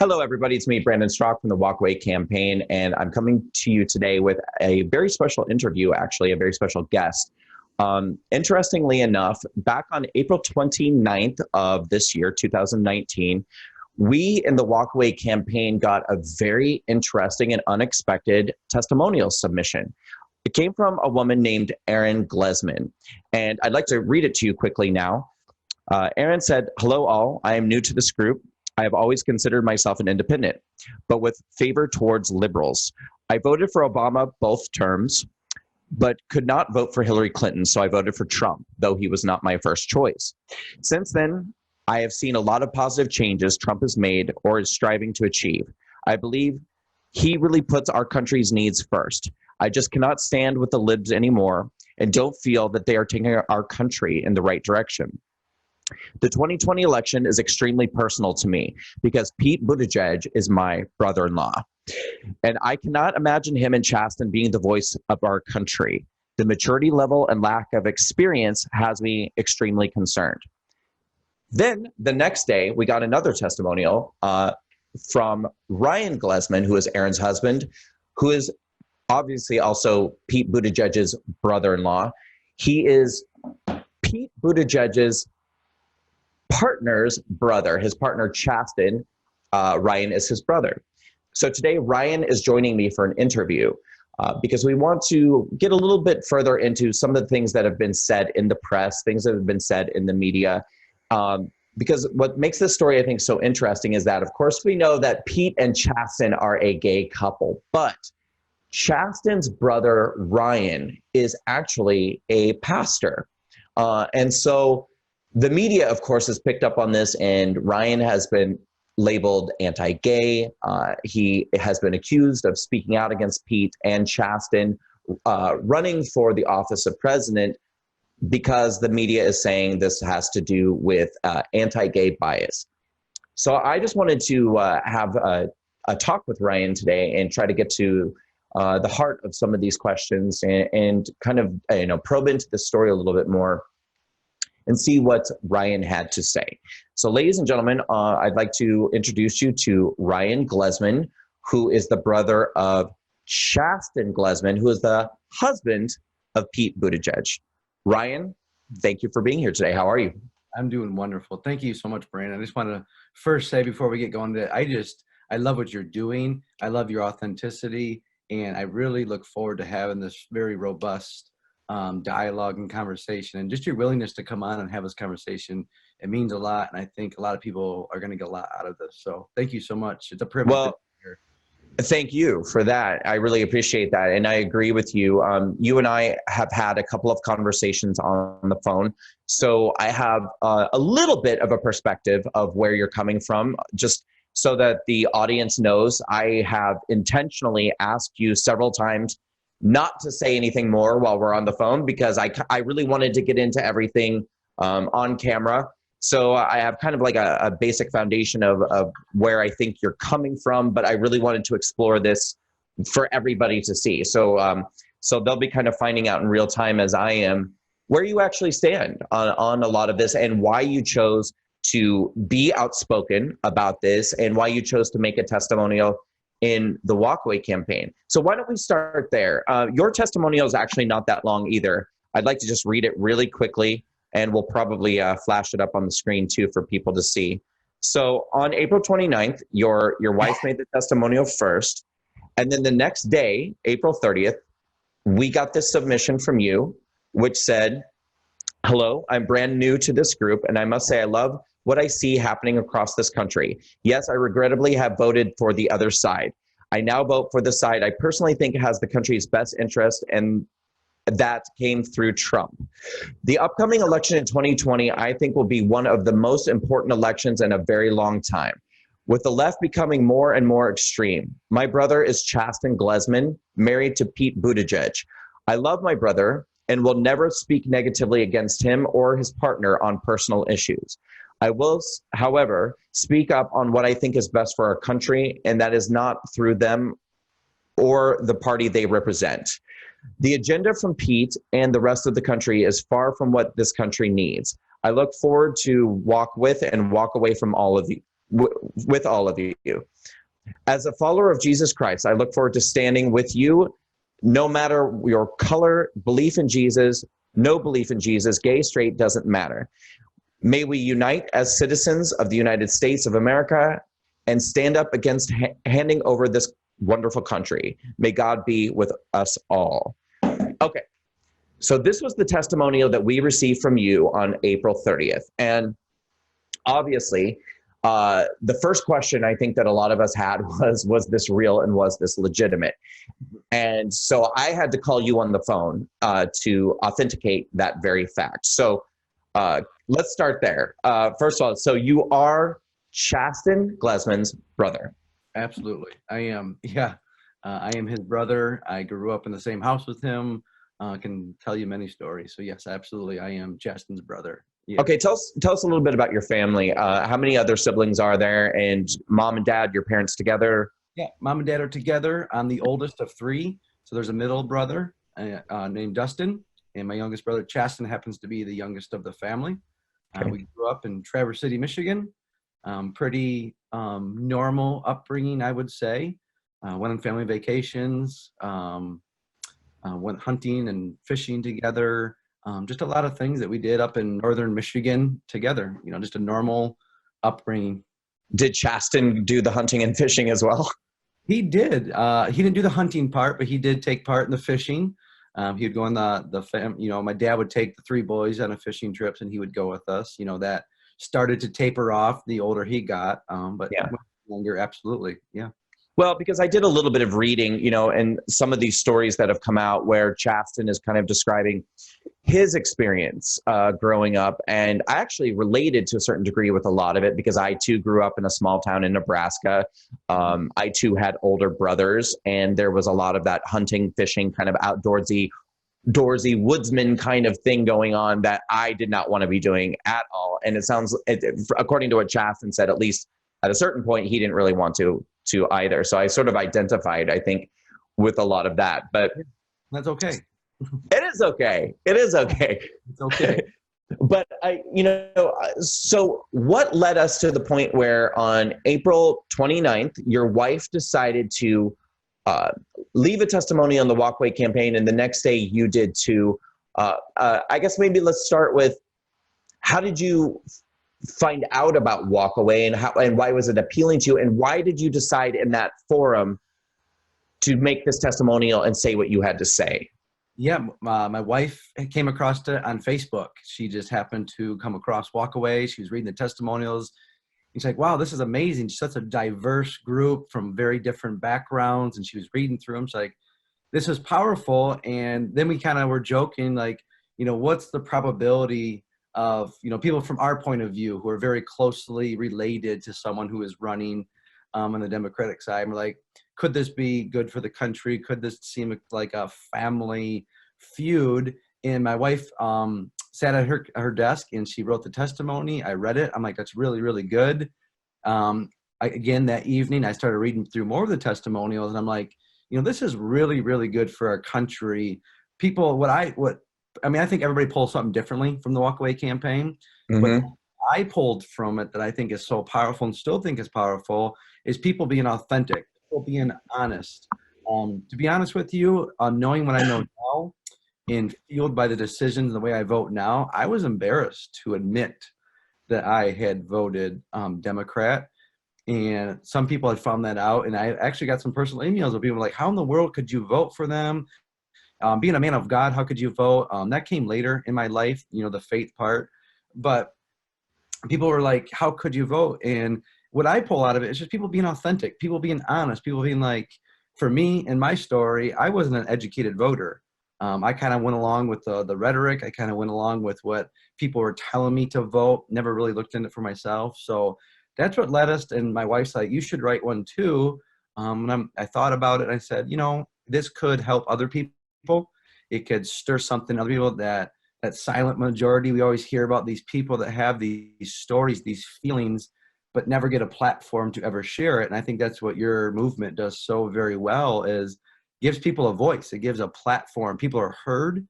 Hello, everybody. It's me, Brandon Straka from the WalkAway campaign, and I'm coming to you today with a very special interview, actually, a very special guest. Interestingly enough, back on April 29th of this year, 2019, we in the WalkAway campaign got a very interesting and unexpected testimonial submission. It came from a woman named Rhyan Glezman, and I'd like to read it to you quickly now. Rhyan said, "Hello all, I am new to this group. I have always considered myself an independent, but with favor towards liberals. I voted for Obama both terms, but could not vote for Hillary Clinton, so I voted for Trump, though he was not my first choice. Since then, I have seen a lot of positive changes Trump has made or is striving to achieve. I believe he really puts our country's needs first. I just cannot stand with the libs anymore and don't feel that they are taking our country in the right direction. The 2020 election is extremely personal to me because Pete Buttigieg is my brother-in-law, and I cannot imagine him and Chasten being the voice of our country. The maturity level and lack of experience has me extremely concerned." Then the next day, we got another testimonial from Rhyan Glezman, who is Aaron's husband, who is obviously also Pete Buttigieg's brother-in-law. He is Pete Buttigieg's partner's brother. His partner, Chasten, Rhyan is his brother. So today, Rhyan is joining me for an interview because we want to get a little bit further into some of the things that have been said in the press, things that have been said in the media. Because what makes this story, I think, so interesting is that, of course, we know that Pete and Chasten are a gay couple, but Chasten's brother, Rhyan, is actually a pastor. And so the media, of course, has picked up on this, and Rhyan has been labeled anti-gay. He has been accused of speaking out against Pete and Chasten, running for the office of president because the media is saying this has to do with anti-gay bias. So I just wanted to have a talk with Rhyan today and try to get to the heart of some of these questions and kind of probe into the story a little bit more and see what Rhyan had to say. So ladies and gentlemen, I'd like to introduce you to Rhyan Glezman, who is the brother of Chasten Glezman, who is the husband of Pete Buttigieg. Rhyan, thank you for being here today. How are you? I'm doing wonderful. Thank you so much, Brandon. I just want to first say before we get going that I love what you're doing. I love your authenticity, and I really look forward to having this very robust dialogue and conversation, and just your willingness to come on and have this conversation. It means a lot, and I think a lot of people are going to get a lot out of this. So thank you so much. It's a privilege to be here. Thank you for that. I really appreciate that, and I agree with you. You and I have had a couple of conversations on the phone, so I have a little bit of a perspective of where you're coming from, just so that the audience knows. I have intentionally asked you several times not to say anything more while we're on the phone because I really wanted to get into everything on camera. So I have kind of like a basic foundation of where I think you're coming from, but I really wanted to explore this for everybody to see. So so they'll be kind of finding out in real time as I am where you actually stand on a lot of this and why you chose to be outspoken about this and why you chose to make a testimonial in the WalkAway campaign. So why don't we start there? Your testimonial is actually not that long either. I'd like to just read it really quickly, and we'll probably flash it up on the screen too for people to see. So on April 29th, your wife made the testimonial first, and then the next day, April 30th, we got this submission from you, which said, "Hello, I'm brand new to this group, and I must say I love what I see happening across this country. Yes, I regrettably have voted for the other side. I now vote for the side I personally think has the country's best interest, and that came through Trump. The upcoming election in 2020, I think, will be one of the most important elections in a very long time, with the left becoming more and more extreme. My brother is Chasten Glezman, married to Pete Buttigieg. I love my brother and will never speak negatively against him or his partner on personal issues. I will, however, speak up on what I think is best for our country, and that is not through them or the party they represent. The agenda from Pete and the rest of the country is far from what this country needs. I look forward to walk with and walk away from all of with all of you. As a follower of Jesus Christ, I look forward to standing with you, no matter your color, belief in Jesus, no belief in Jesus, gay, straight, doesn't matter. May we unite as citizens of the United States of America and stand up against handing over this wonderful country. May God be with us all. Okay, so this was the testimonial that we received from you on April 30th. And obviously, the first question I think that a lot of us had was this real and was this legitimate? And so I had to call you on the phone to authenticate that very fact. So let's start there. First of all, so you are Chasten Glezman's brother. Absolutely. I am. Yeah. I am his brother. I grew up in the same house with him. Can tell you many stories. So yes, absolutely. I am Chasten's brother. Yeah. Okay, tell us a little bit about your family. How many other siblings are there? And mom and dad, your parents together? Yeah, mom and dad are together. I'm the oldest of three. So there's a middle brother named Dustin, and my youngest brother, Chasten, happens to be the youngest of the family. Okay. We grew up in Traverse City, Michigan. Pretty normal upbringing, I would say. Went on family vacations, went hunting and fishing together. Just a lot of things that we did up in northern Michigan together. You know, just a normal upbringing. Did Chasten do the hunting and fishing as well? He did. He didn't do the hunting part, but he did take part in the fishing. He would go on you know, my dad would take the three boys on a fishing trips, and he would go with us. You know, that started to taper off the older he got. But yeah, younger, absolutely, yeah. Well, because I did a little bit of reading, you know, and some of these stories that have come out where Chasten is kind of describing his experience growing up. And I actually related to a certain degree with a lot of it because I too grew up in a small town in Nebraska. I too had older brothers, and there was a lot of that hunting, fishing, kind of outdoorsy woodsman kind of thing going on that I did not want to be doing at all. And it sounds, according to what Chasten said, at least at a certain point, he didn't really want to either. So I sort of identified, I think, with a lot of that. But that's okay. It is okay. It is okay. It's okay. But so what led us to the point where on April 29th, your wife decided to leave a testimony on the WalkAway campaign, and the next day you did too. I guess maybe let's start with, how did you find out about WalkAway, and why was it appealing to you, and why did you decide in that forum to make this testimonial and say what you had to say? Yeah, my wife came across it on Facebook. She just happened to come across WalkAway. She was reading the testimonials. She's like, wow, this is amazing. Such a diverse group from very different backgrounds. And she was reading through them. She's like, this is powerful. And then we kind of were joking, like, you know, what's the probability of, you know, people from our point of view who are very closely related to someone who is running on the Democratic side? And we're like, could this be good for the country? Could this seem like a family feud? And my wife sat at her desk and she wrote the testimony. I read it. I'm like, that's really, really good. Again, that evening, I started reading through more of the testimonials, and I'm like, you know, this is really, really good for our country. People, I mean, I think everybody pulls something differently from the WalkAway campaign. Mm-hmm. But I pulled from it that I think is so powerful and still think is powerful is people being authentic, people being honest. To be honest with you, knowing what I know now and fueled by the decisions and the way I vote now, I was embarrassed to admit that I had voted Democrat. And some people had found that out. And I actually got some personal emails of people like, how in the world could you vote for them? Being a man of God, how could you vote? That came later in my life, you know, the faith part. But people were like, how could you vote? And what I pull out of it is just people being authentic, people being honest, people being like, for me, in my story, I wasn't an educated voter. I kind of went along with the rhetoric. I kind of went along with what people were telling me to vote, never really looked into it for myself. So that's what led us. And my wife's like, you should write one too. And I thought about it. And I said, you know, this could help other people. It could stir something in other people, that silent majority. We always hear about these people that have these stories, these feelings, but never get a platform to ever share it. And I think that's what your movement does so very well, is gives people a voice. It gives a platform. People are heard.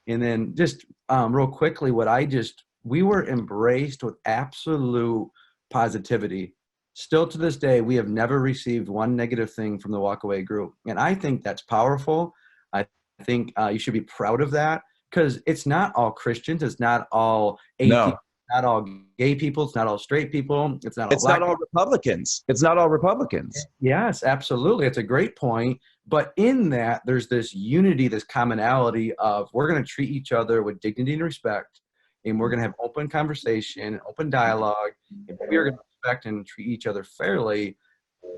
And then just real quickly, we were embraced with absolute positivity. Still to this day, we have never received one negative thing from the WalkAway group. And I think that's powerful. I think you should be proud of that, because it's not all Christians. It's not all No, atheists, not all gay people. It's not all straight people. It's not all it's not black all people. Republicans. It's not all Republicans. Yes, absolutely. It's a great point. But in that, there's this unity, this commonality of we're going to treat each other with dignity and respect, and we're going to have open conversation, open dialogue, and we are going to respect and treat each other fairly.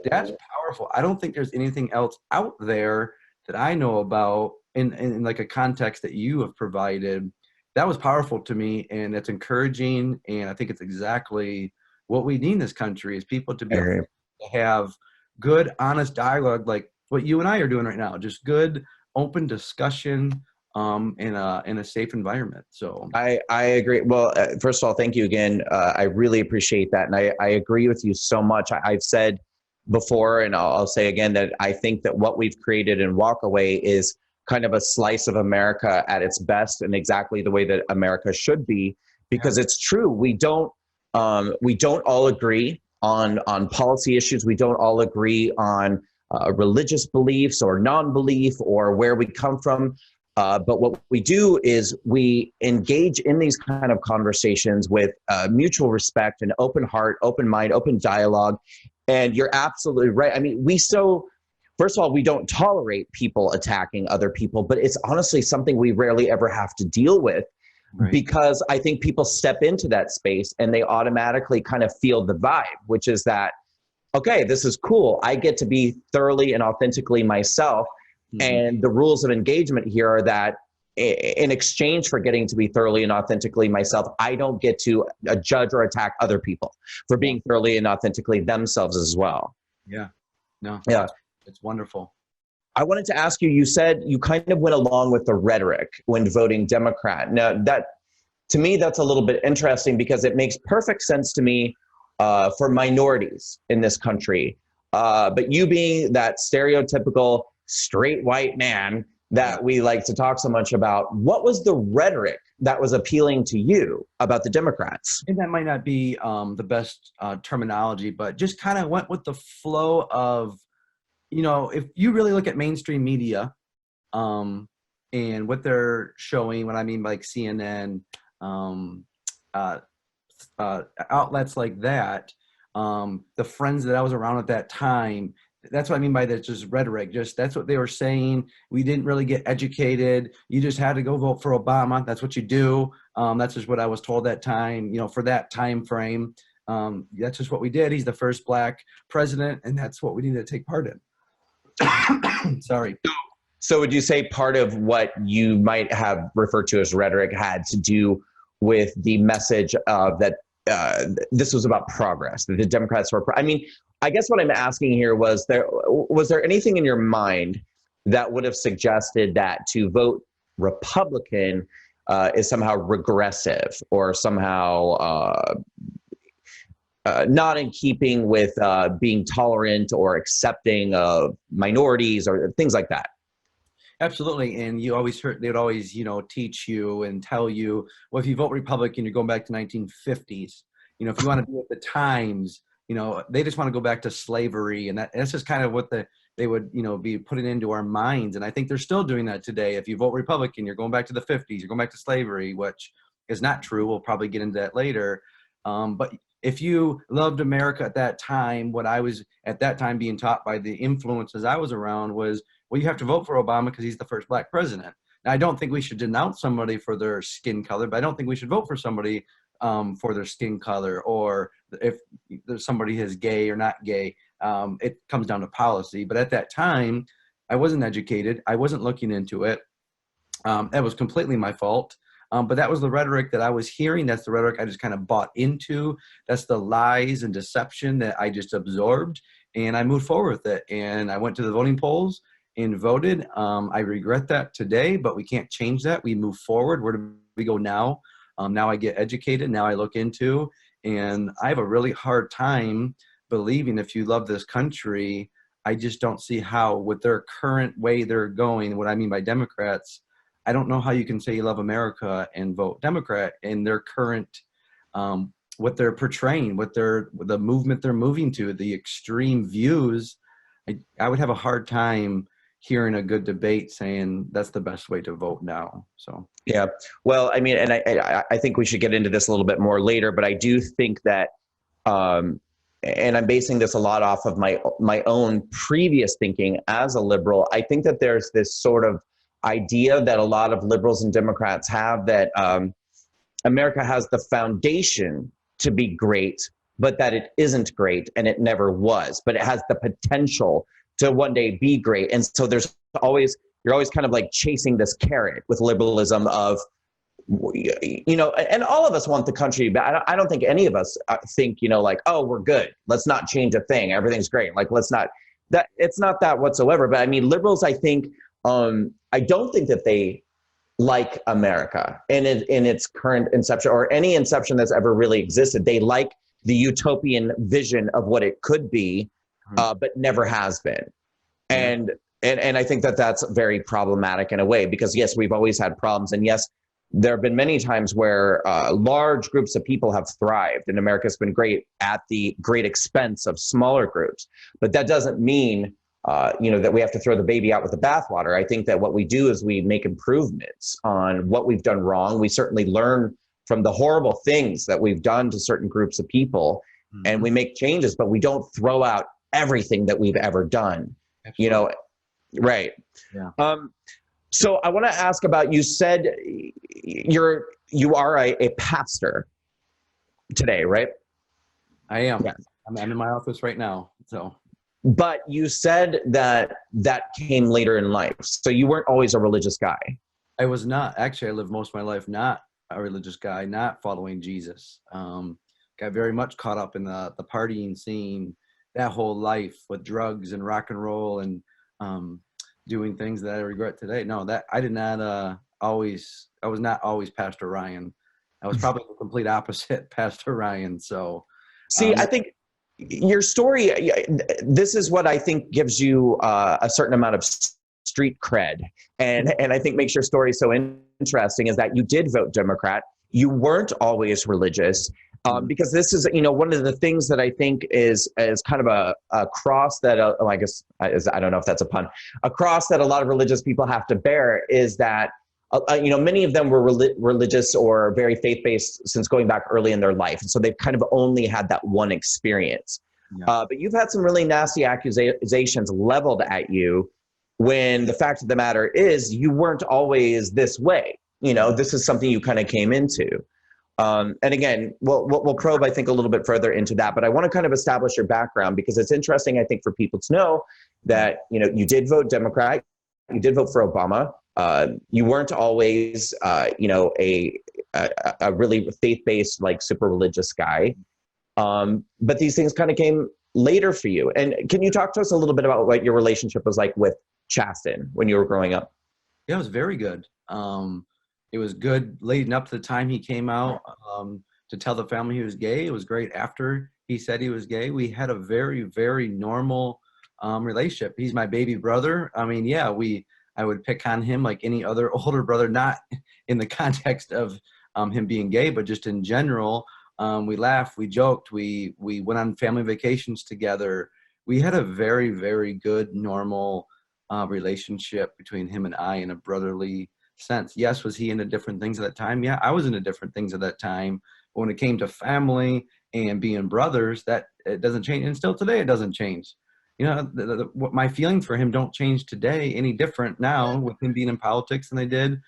That's powerful. I don't think there's anything else out there that I know about in like a context that you have provided. That was powerful to me, and it's encouraging, and I think it's exactly what we need in this country is people to be able to have good, honest dialogue like what you and I are doing right now. Just good, open discussion in a safe environment. So I agree. Well, first of all, thank you again. I really appreciate that. And I agree with you so much. I've said before, and I'll say again, that I think that what we've created in WalkAway is kind of a slice of America at its best, and exactly the way that America should be, because it's true. We don't all agree on policy issues. We don't all agree on religious beliefs or non-belief or where we come from. But what we do is we engage in these kind of conversations with mutual respect and open heart, open mind, open dialogue. And you're absolutely right. I mean, first of all, we don't tolerate people attacking other people, but it's honestly something we rarely ever have to deal with. Right. Because I think people step into that space and they automatically kind of feel the vibe, which is that, okay, this is cool. I get to be thoroughly and authentically myself. And the rules of engagement here are that in exchange for getting to be thoroughly and authentically myself, I don't get to judge or attack other people for being thoroughly and authentically themselves as well. Yeah, no, yeah, it's wonderful. I wanted to ask you, you said you kind of went along with the rhetoric when voting Democrat. Now, to me, that's a little bit interesting because it makes perfect sense to me for minorities in this country. But you being that stereotypical straight white man that we like to talk so much about, what was the rhetoric that was appealing to you about the Democrats? And that might not be the best terminology, but just kind of went with the flow of, if you really look at mainstream media and what they're showing, what I mean by like CNN, outlets like that, the friends that I was around at that time, that's what I mean by that, just rhetoric. Just that's what they were saying. We didn't really get educated. You just had to go vote for Obama. That's what you do. That's just what I was told that time, for that time frame. That's just what we did. He's the first black president, and that's what we need to take part in. Sorry. So would you say part of what you might have referred to as rhetoric had to do with the message that this was about progress, that the Democrats were, I guess what I'm asking here was there anything in your mind that would have suggested that to vote Republican is somehow regressive or somehow not in keeping with being tolerant or accepting of minorities or things like that? Absolutely. And you always heard, they would always, teach you and tell you, well, if you vote Republican, you're going back to 1950s. If you want to be with the times, they just want to go back to slavery. And that's just kind of what they would, be putting into our minds. And I think they're still doing that today. If you vote Republican, you're going back to the 50s, you're going back to slavery, which is not true. We'll probably get into that later. But if you loved America at that time, what I was at that time being taught by the influences I was around was, well, you have to vote for Obama because he's the first black president. Now, I don't think we should denounce somebody for their skin color, but I don't think we should vote for somebody for their skin color, or if there's somebody is gay or not gay. It comes down to policy. But at that time, I wasn't educated. I wasn't looking into it. That was completely my fault. But that was the rhetoric that I was hearing. That's the rhetoric I just kind of bought into. That's the lies and deception that I just absorbed. And I moved forward with it. And I went to the voting polls and voted. I regret that today, but we can't change that. We move forward. Where do we go now? Now I get educated. Now I look into. And I have a really hard time believing if you love this country, I just don't see how with their current way they're going, what I mean by Democrats, I don't know how you can say you love America and vote Democrat in their current what they're portraying, the movement they're moving to, the extreme views. I would have a hard time hearing a good debate saying that's the best way to vote now. So Yeah. Well, I mean, and I think we should get into this a little bit more later, but I do think that, and I'm basing this a lot off of my own previous thinking as a liberal. I think that there's this sort of idea that a lot of liberals and Democrats have that America has the foundation to be great, but that it isn't great and it never was, but it has the potential to one day be great. And so you're always kind of like chasing this carrot with liberalism of, and all of us want the country, but I don't think any of us think, like, oh, we're good. Let's not change a thing. Everything's great. Like, let's not, that it's not that whatsoever. But I mean, liberals, I think, I don't think that they like America in its current inception or any inception that's ever really existed. They like the utopian vision of what it could be, but never has been. And I think that that's very problematic in a way, because yes, we've always had problems. And yes, there have been many times where large groups of people have thrived, and America's been great at the great expense of smaller groups. But that doesn't mean, that we have to throw the baby out with the bathwater. I think that what we do is we make improvements on what we've done wrong. We certainly learn from the horrible things that we've done to certain groups of people, and we make changes, but we don't throw out everything that we've ever done. Absolutely. Right. Yeah. So I want to ask about, you said you are a pastor today, right? I am. Yeah. I'm in my office right now. So, but you said that came later in life. So you weren't always a religious guy. I was not. Actually, I lived most of my life not a religious guy, not following Jesus. Got very much caught up in the partying scene, that whole life with drugs and rock and roll and doing things that I regret today. No, that I did not I was not always Pastor Ryan. I was probably the complete opposite, Pastor Ryan. So see, I think your story, this is what I think gives you a certain amount of street cred. And I think makes your story so interesting is that you did vote Democrat. You weren't always religious. Because this is, one of the things that I think is kind of a cross that, I guess, I don't know if that's a pun, a cross that a lot of religious people have to bear is that, many of them were religious or very faith-based since going back early in their life. And so they've kind of only had that one experience. Yeah. But you've had some really nasty accusations leveled at you when the fact of the matter is you weren't always this way. This is something you kind of came into. And again, we'll probe, I think, a little bit further into that. But I want to kind of establish your background because it's interesting, I think, for people to know that, you did vote Democrat. You did vote for Obama. You weren't always, a really faith-based, like super religious guy. But these things kind of came later for you. And can you talk to us a little bit about what your relationship was like with Chasten when you were growing up? Yeah, it was very good. It was good leading up to the time he came out to tell the family he was gay. It was great after he said he was gay. We had a very, very normal relationship. He's my baby brother. I mean, yeah, I would pick on him like any other older brother, not in the context of him being gay, but just in general. We laughed, we joked, we went on family vacations together. We had a very, very good, normal relationship between him and I in a brotherly sense. Yes, was he into different things at that time? Yeah, I was into different things at that time. But when it came to family and being brothers, that it doesn't change. And still today, it doesn't change. My feelings for him don't change today any different now with him being in politics than they did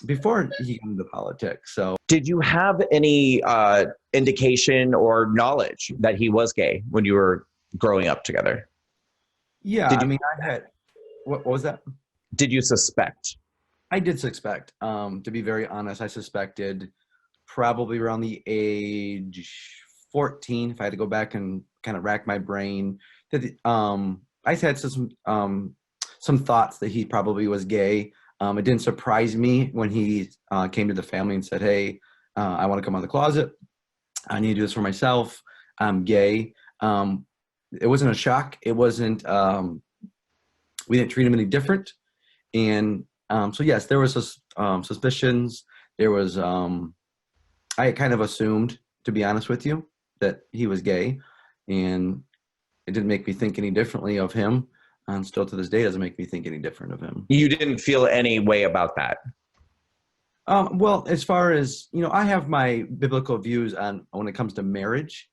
before he got into politics. So, did you have any indication or knowledge that he was gay when you were growing up together? Yeah, I had. What was that? Did you suspect? I did suspect. To be very honest, I suspected probably around the age 14, if I had to go back and kind of rack my brain, that I had some thoughts that he probably was gay. It didn't surprise me when he came to the family and said, hey, I want to come out of the closet. I need to do this for myself. I'm gay. It wasn't a shock. It wasn't, we didn't treat him any different. And so yes, there was suspicions. There was, I kind of assumed to be honest with you, that he was gay, and it didn't make me think any differently of him. And still to this day doesn't make me think any different of him. You didn't feel any way about that? Well, as far as, I have my biblical views on when it comes to marriage.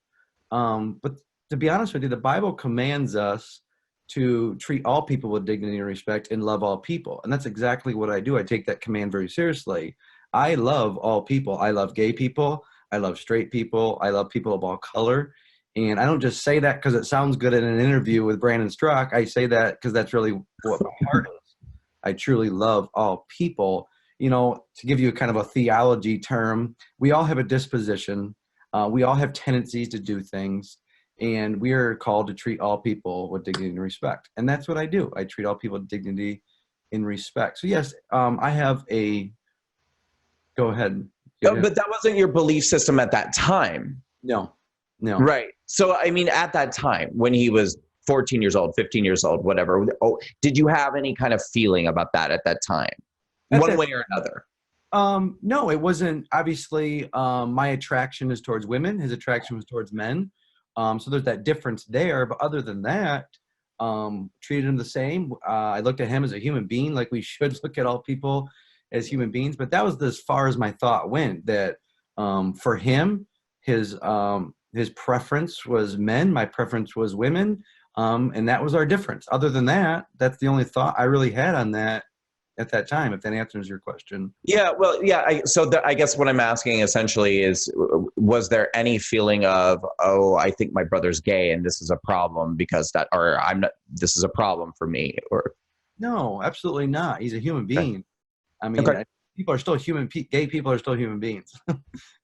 But to be honest with you, the Bible commands us to treat all people with dignity and respect and love all people. And that's exactly what I do. I take that command very seriously. I love all people. I love gay people. I love straight people. I love people of all color. And I don't just say that because it sounds good in an interview with Brandon Struck. I say that because that's really what my heart is. I truly love all people. To give you kind of a theology term, we all have a disposition. We all have tendencies to do things. And we are called to treat all people with dignity and respect. And that's what I do. I treat all people with dignity and respect. So yes, I have a, go ahead. No, but that wasn't your belief system at that time. No. Right. So, I mean, at that time when he was 14 years old, 15 years old, whatever, did you have any kind of feeling about that at that time? One way or another? No, it wasn't. Obviously, my attraction is towards women. His attraction was towards men. So there's that difference there. But other than that, treated him the same. I looked at him as a human being, like we should look at all people as human beings. But that was as far as my thought went, that for him, his preference was men, my preference was women. And that was our difference. Other than that, that's the only thought I really had on that at that time, if that answers your question. Yeah, well, yeah. I guess what I'm asking essentially is, was there any feeling of, oh, I think my brother's gay and this is a problem because that, or I'm not, this is a problem for me, or? No, absolutely not. He's a human being. Okay. I mean, people are still human. Gay people are still human beings.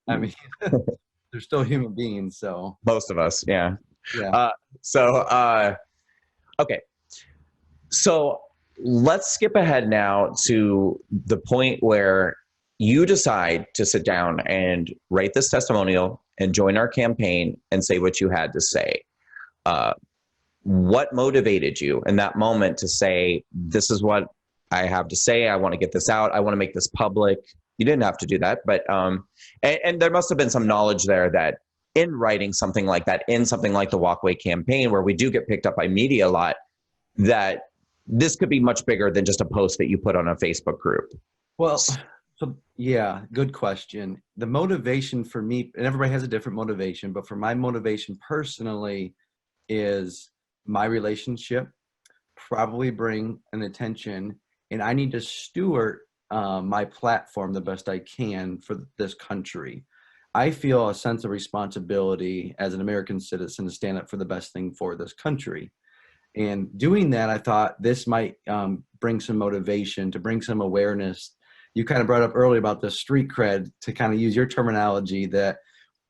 I mean, they're still human beings. So most of us, yeah. Yeah. Okay. So let's skip ahead now to the point where you decide to sit down and write this testimonial and join our campaign and say what you had to say. What motivated you in that moment to say, this is what I have to say. I want to get this out. I want to make this public. You didn't have to do that, but, and there must've been some knowledge there that in writing something like that, in something like the WalkAway campaign, where we do get picked up by media a lot, that this could be much bigger than just a post that you put on a Facebook group. Well, so yeah, good question. The motivation for me, and everybody has a different motivation, but for my motivation personally is my relationship, probably bring an attention, and I need to steward my platform the best I can for this country. I feel a sense of responsibility as an American citizen to stand up for the best thing for this country. And doing that, I thought this might bring some motivation, to bring some awareness. You kind of brought up earlier about the street cred, to kind of use your terminology, that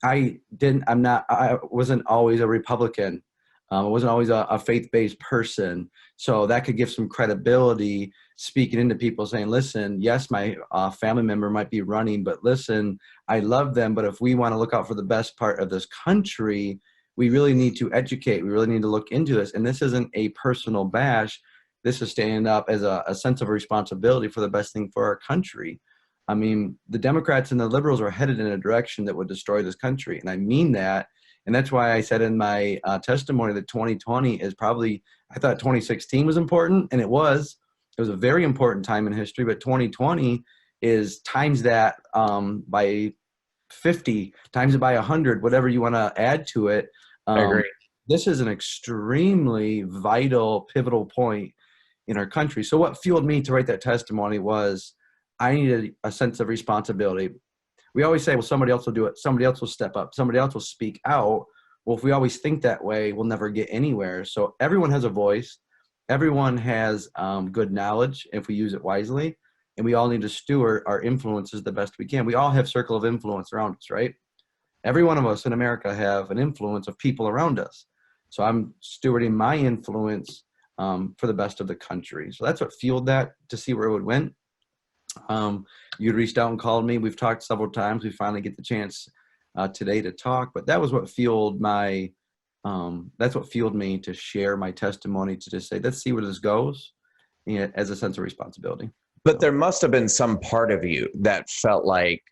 I wasn't always a Republican. I wasn't always a faith-based person. So that could give some credibility, speaking into people saying, listen, yes, my family member might be running, but listen, I love them. But if we want to look out for the best part of this country, we really need to educate. We really need to look into this. And this isn't a personal bash. This is standing up as a sense of responsibility for the best thing for our country. I mean, the Democrats and the liberals are headed in a direction that would destroy this country. And I mean that. And that's why I said in my testimony that 2020 is probably, I thought 2016 was important, and it was. It was a very important time in history, but 2020 is times that by 50, times it by 100, whatever you want to add to it. I agree. This is an extremely vital, pivotal point in our country. So what fueled me to write that testimony was I needed a sense of responsibility. We always say, well, somebody else will do it. Somebody else will step up. Somebody else will speak out. Well, if we always think that way, we'll never get anywhere. So everyone has a voice. Everyone has good knowledge if we use it wisely. And we all need to steward our influences the best we can. We all have circle of influence around us, right? Every one of us in America have an influence of people around us. So I'm stewarding my influence for the best of the country. So that's what fueled that, to see where it went. You'd reached out and called me. We've talked several times. We finally get the chance today to talk, but that was what fueled my, that's what fueled me to share my testimony, to just say, let's see where this goes, and as a sense of responsibility. But there must have been some part of you that felt like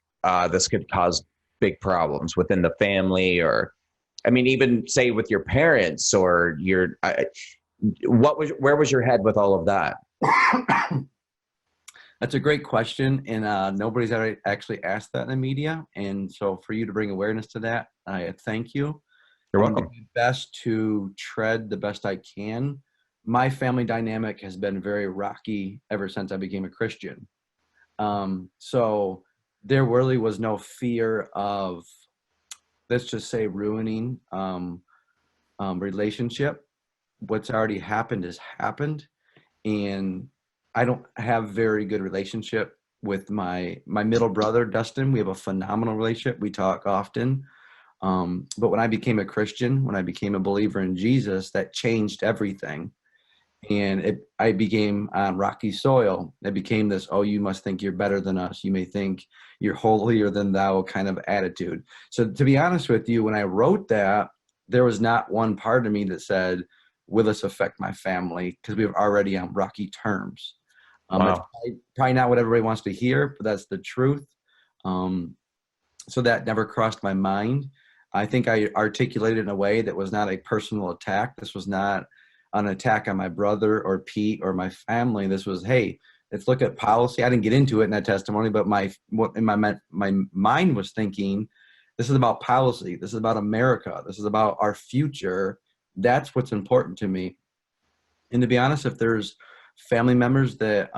this could cause big problems within the family, or, I mean, even say with your parents or where was your head with all of that? That's a great question, and nobody's ever actually asked that in the media. And so for you to bring awareness to that, I thank you. You're I'm welcome. doing my best to tread the best I can. My family dynamic has been very rocky ever since I became a Christian. So there really was no fear of, let's just say, ruining relationship. What's already happened has happened, and I don't have very good relationship with my middle brother, Dustin. We have a phenomenal relationship. We talk often. But when I became a Christian, when I became a believer in Jesus, that changed everything. And I became on rocky soil. It became this, oh, you must think you're better than us. You may think you're holier than thou kind of attitude. So to be honest with you, when I wrote that, there was not one part of me that said, will this affect my family? Because we were already on rocky terms. That's Wow. probably not what everybody wants to hear, but that's the truth. So that never crossed my mind. I think I articulated in a way that was not a personal attack. This was not an attack on my brother or Pete or my family. This was, hey, let's look at policy. I didn't get into it in that testimony, but my mind was thinking, this is about policy. This is about America. This is about our future. That's what's important to me. And to be honest, if there's family members that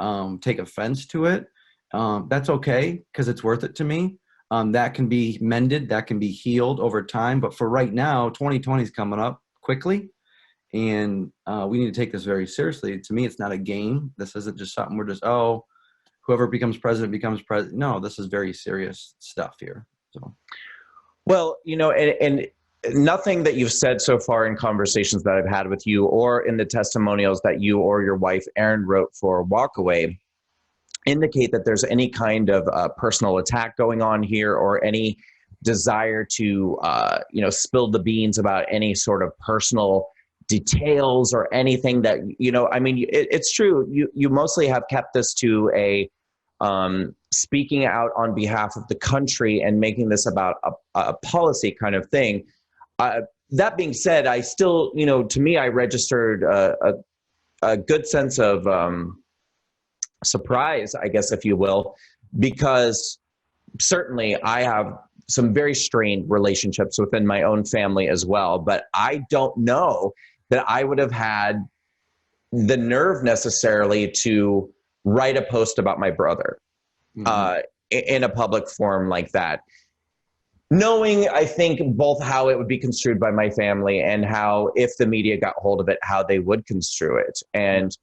take offense to it, that's okay, because it's worth it to me. That can be mended, that can be healed over time. But for right now, 2020 is coming up quickly, and we need to take this very seriously. To me, it's not a game. This isn't just something we're just, oh, whoever becomes president becomes president. No, this is very serious stuff here. So, Well, and nothing that you've said so far in conversations that I've had with you, or in the testimonials that you or your wife, Erin, wrote for WalkAway, indicate that there's any kind of personal attack going on here, or any desire to, spill the beans about any sort of personal details or anything that, I mean, it's true. You mostly have kept this to a speaking out on behalf of the country and making this about a policy kind of thing. That being said, I still, to me, I registered a good sense of surprise, I guess, if you will, because certainly I have some very strained relationships within my own family as well, but I don't know that I would have had the nerve necessarily to write a post about my brother in a public forum like that. Knowing, I think, both how it would be construed by my family and how, if the media got hold of it, how they would construe it. And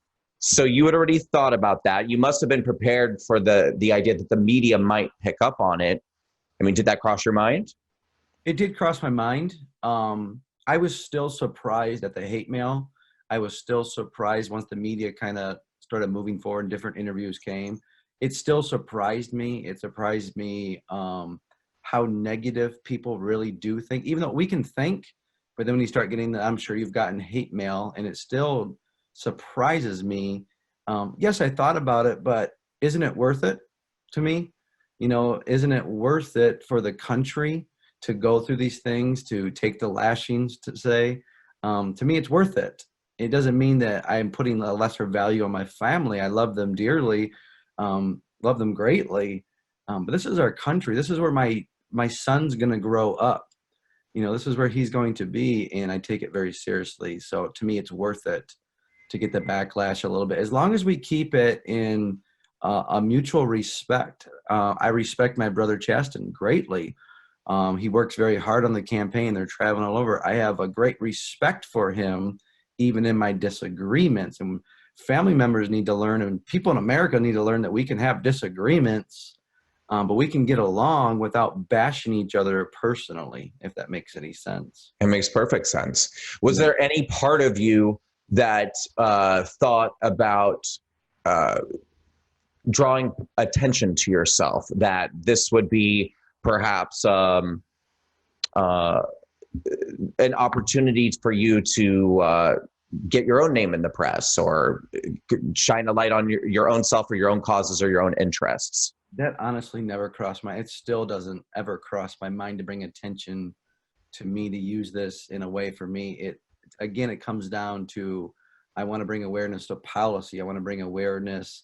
so you had already thought about that. You must have been prepared for the idea that the media might pick up on it. I mean, did that cross your mind? it did cross my mind. I was still surprised at the hate mail. I was still surprised once the media kind of started moving forward and different interviews came. It still surprised me. It surprised me how negative people really do think, even though we can think, but then when you start getting I'm sure you've gotten hate mail, and it still surprises me. Yes, I thought about it, but isn't it worth it to me? Isn't it worth it for the country to go through these things, to take the lashings, to say, to me, it's worth it. It doesn't mean that I'm putting a lesser value on my family. I love them dearly, love them greatly. But this is our country. This is where my son's going to grow up. This is where he's going to be, and I take it very seriously. So to me, it's worth it to get the backlash a little bit, as long as we keep it in a mutual respect. I respect my brother Chasten greatly. He works very hard on the campaign. They're traveling all over. I have a great respect for him, even in my disagreements. And family members need to learn, and people in America need to learn, that we can have disagreements, but we can get along without bashing each other personally, if that makes any sense. It makes perfect sense. Was there any part of you that thought about drawing attention to yourself, that this would be perhaps an opportunity for you to get your own name in the press, or shine a light on your own self or your own causes or your own interests? That honestly never crossed it still doesn't ever cross my mind to bring attention to me to use this in a way for me. Again, it comes down to, I want to bring awareness to policy. I want to bring awareness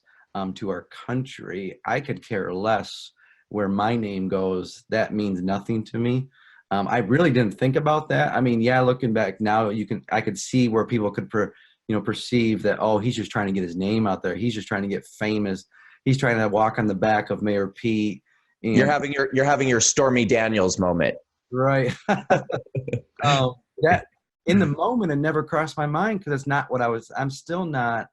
to our country. I could care less where my name goes. That means nothing to me. I really didn't think about that. I mean, yeah, looking back now, I could see where people could perceive that, oh, he's just trying to get his name out there. He's just trying to get famous. He's trying to walk on the back of Mayor Pete. And You're having your Stormy Daniels moment. right. That in the moment, it never crossed my mind because it's not what I'm still not,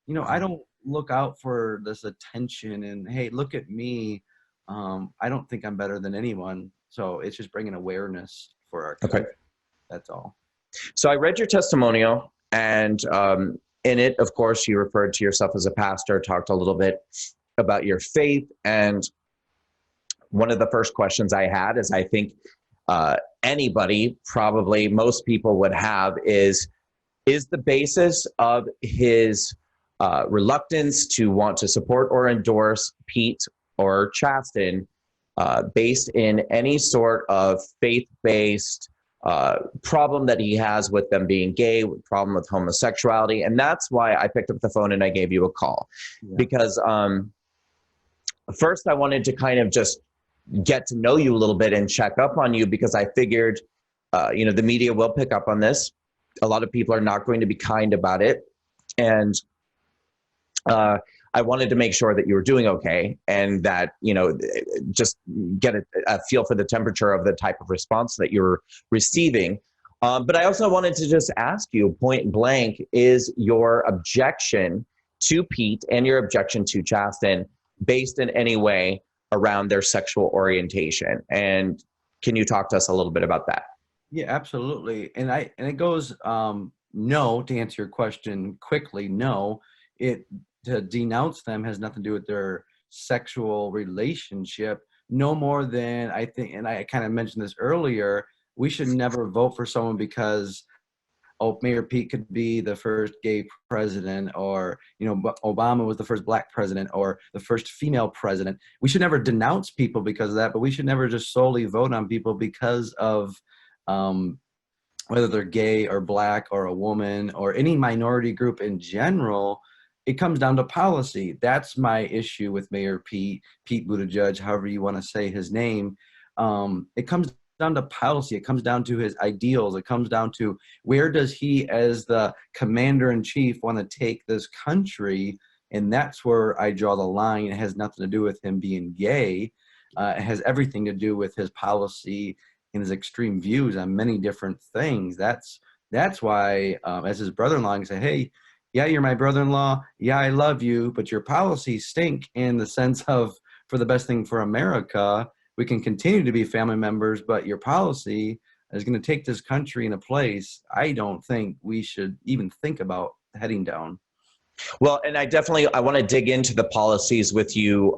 I don't look out for this attention and, hey, look at me. I don't think I'm better than anyone. So it's just bringing awareness for our country. Okay. That's all. So I read your testimonial, and in it, of course, you referred to yourself as a pastor, talked a little bit about your faith. And one of the first questions I had is, I think anybody, probably most people would have, is the basis of his reluctance to want to support or endorse Pete or Chasten based in any sort of faith-based problem that he has with them being gay, problem with homosexuality. And that's why I picked up the phone and I gave you a call. Yeah. Because first I wanted to kind of just get to know you a little bit and check up on you, because I figured, the media will pick up on this. A lot of people are not going to be kind about it. And I wanted to make sure that you were doing okay, and that, just get a feel for the temperature of the type of response that you're receiving. But I also wanted to just ask you point blank, is your objection to Pete and your objection to Chasten based in any way around their sexual orientation? And can you talk to us a little bit about that? Yeah, absolutely. And it goes, no, to answer your question quickly, no. To denounce them has nothing to do with their sexual relationship, no more than, I think, and I kind of mentioned this earlier, we should never vote for someone because, oh, Mayor Pete could be the first gay president, or, Obama was the first black president, or the first female president. We should never denounce people because of that, but we should never just solely vote on people because of whether they're gay or black or a woman or any minority group in general. It comes down to policy. That's my issue with Mayor Pete Buttigieg, however you want to say his name. It comes down to policy. It comes down to his ideals. It comes down to, where does he, as the commander in chief, want to take this country? And that's where I draw the line. It has nothing to do with him being gay. It has everything to do with his policy and his extreme views on many different things. That's why, as his brother-in-law, I can say, hey, yeah, you're my brother-in-law. Yeah, I love you, but your policies stink, in the sense of, for the best thing for America, we can continue to be family members, but your policy is going to take this country in a place I don't think we should even think about heading down. Well, and I want to dig into the policies with you,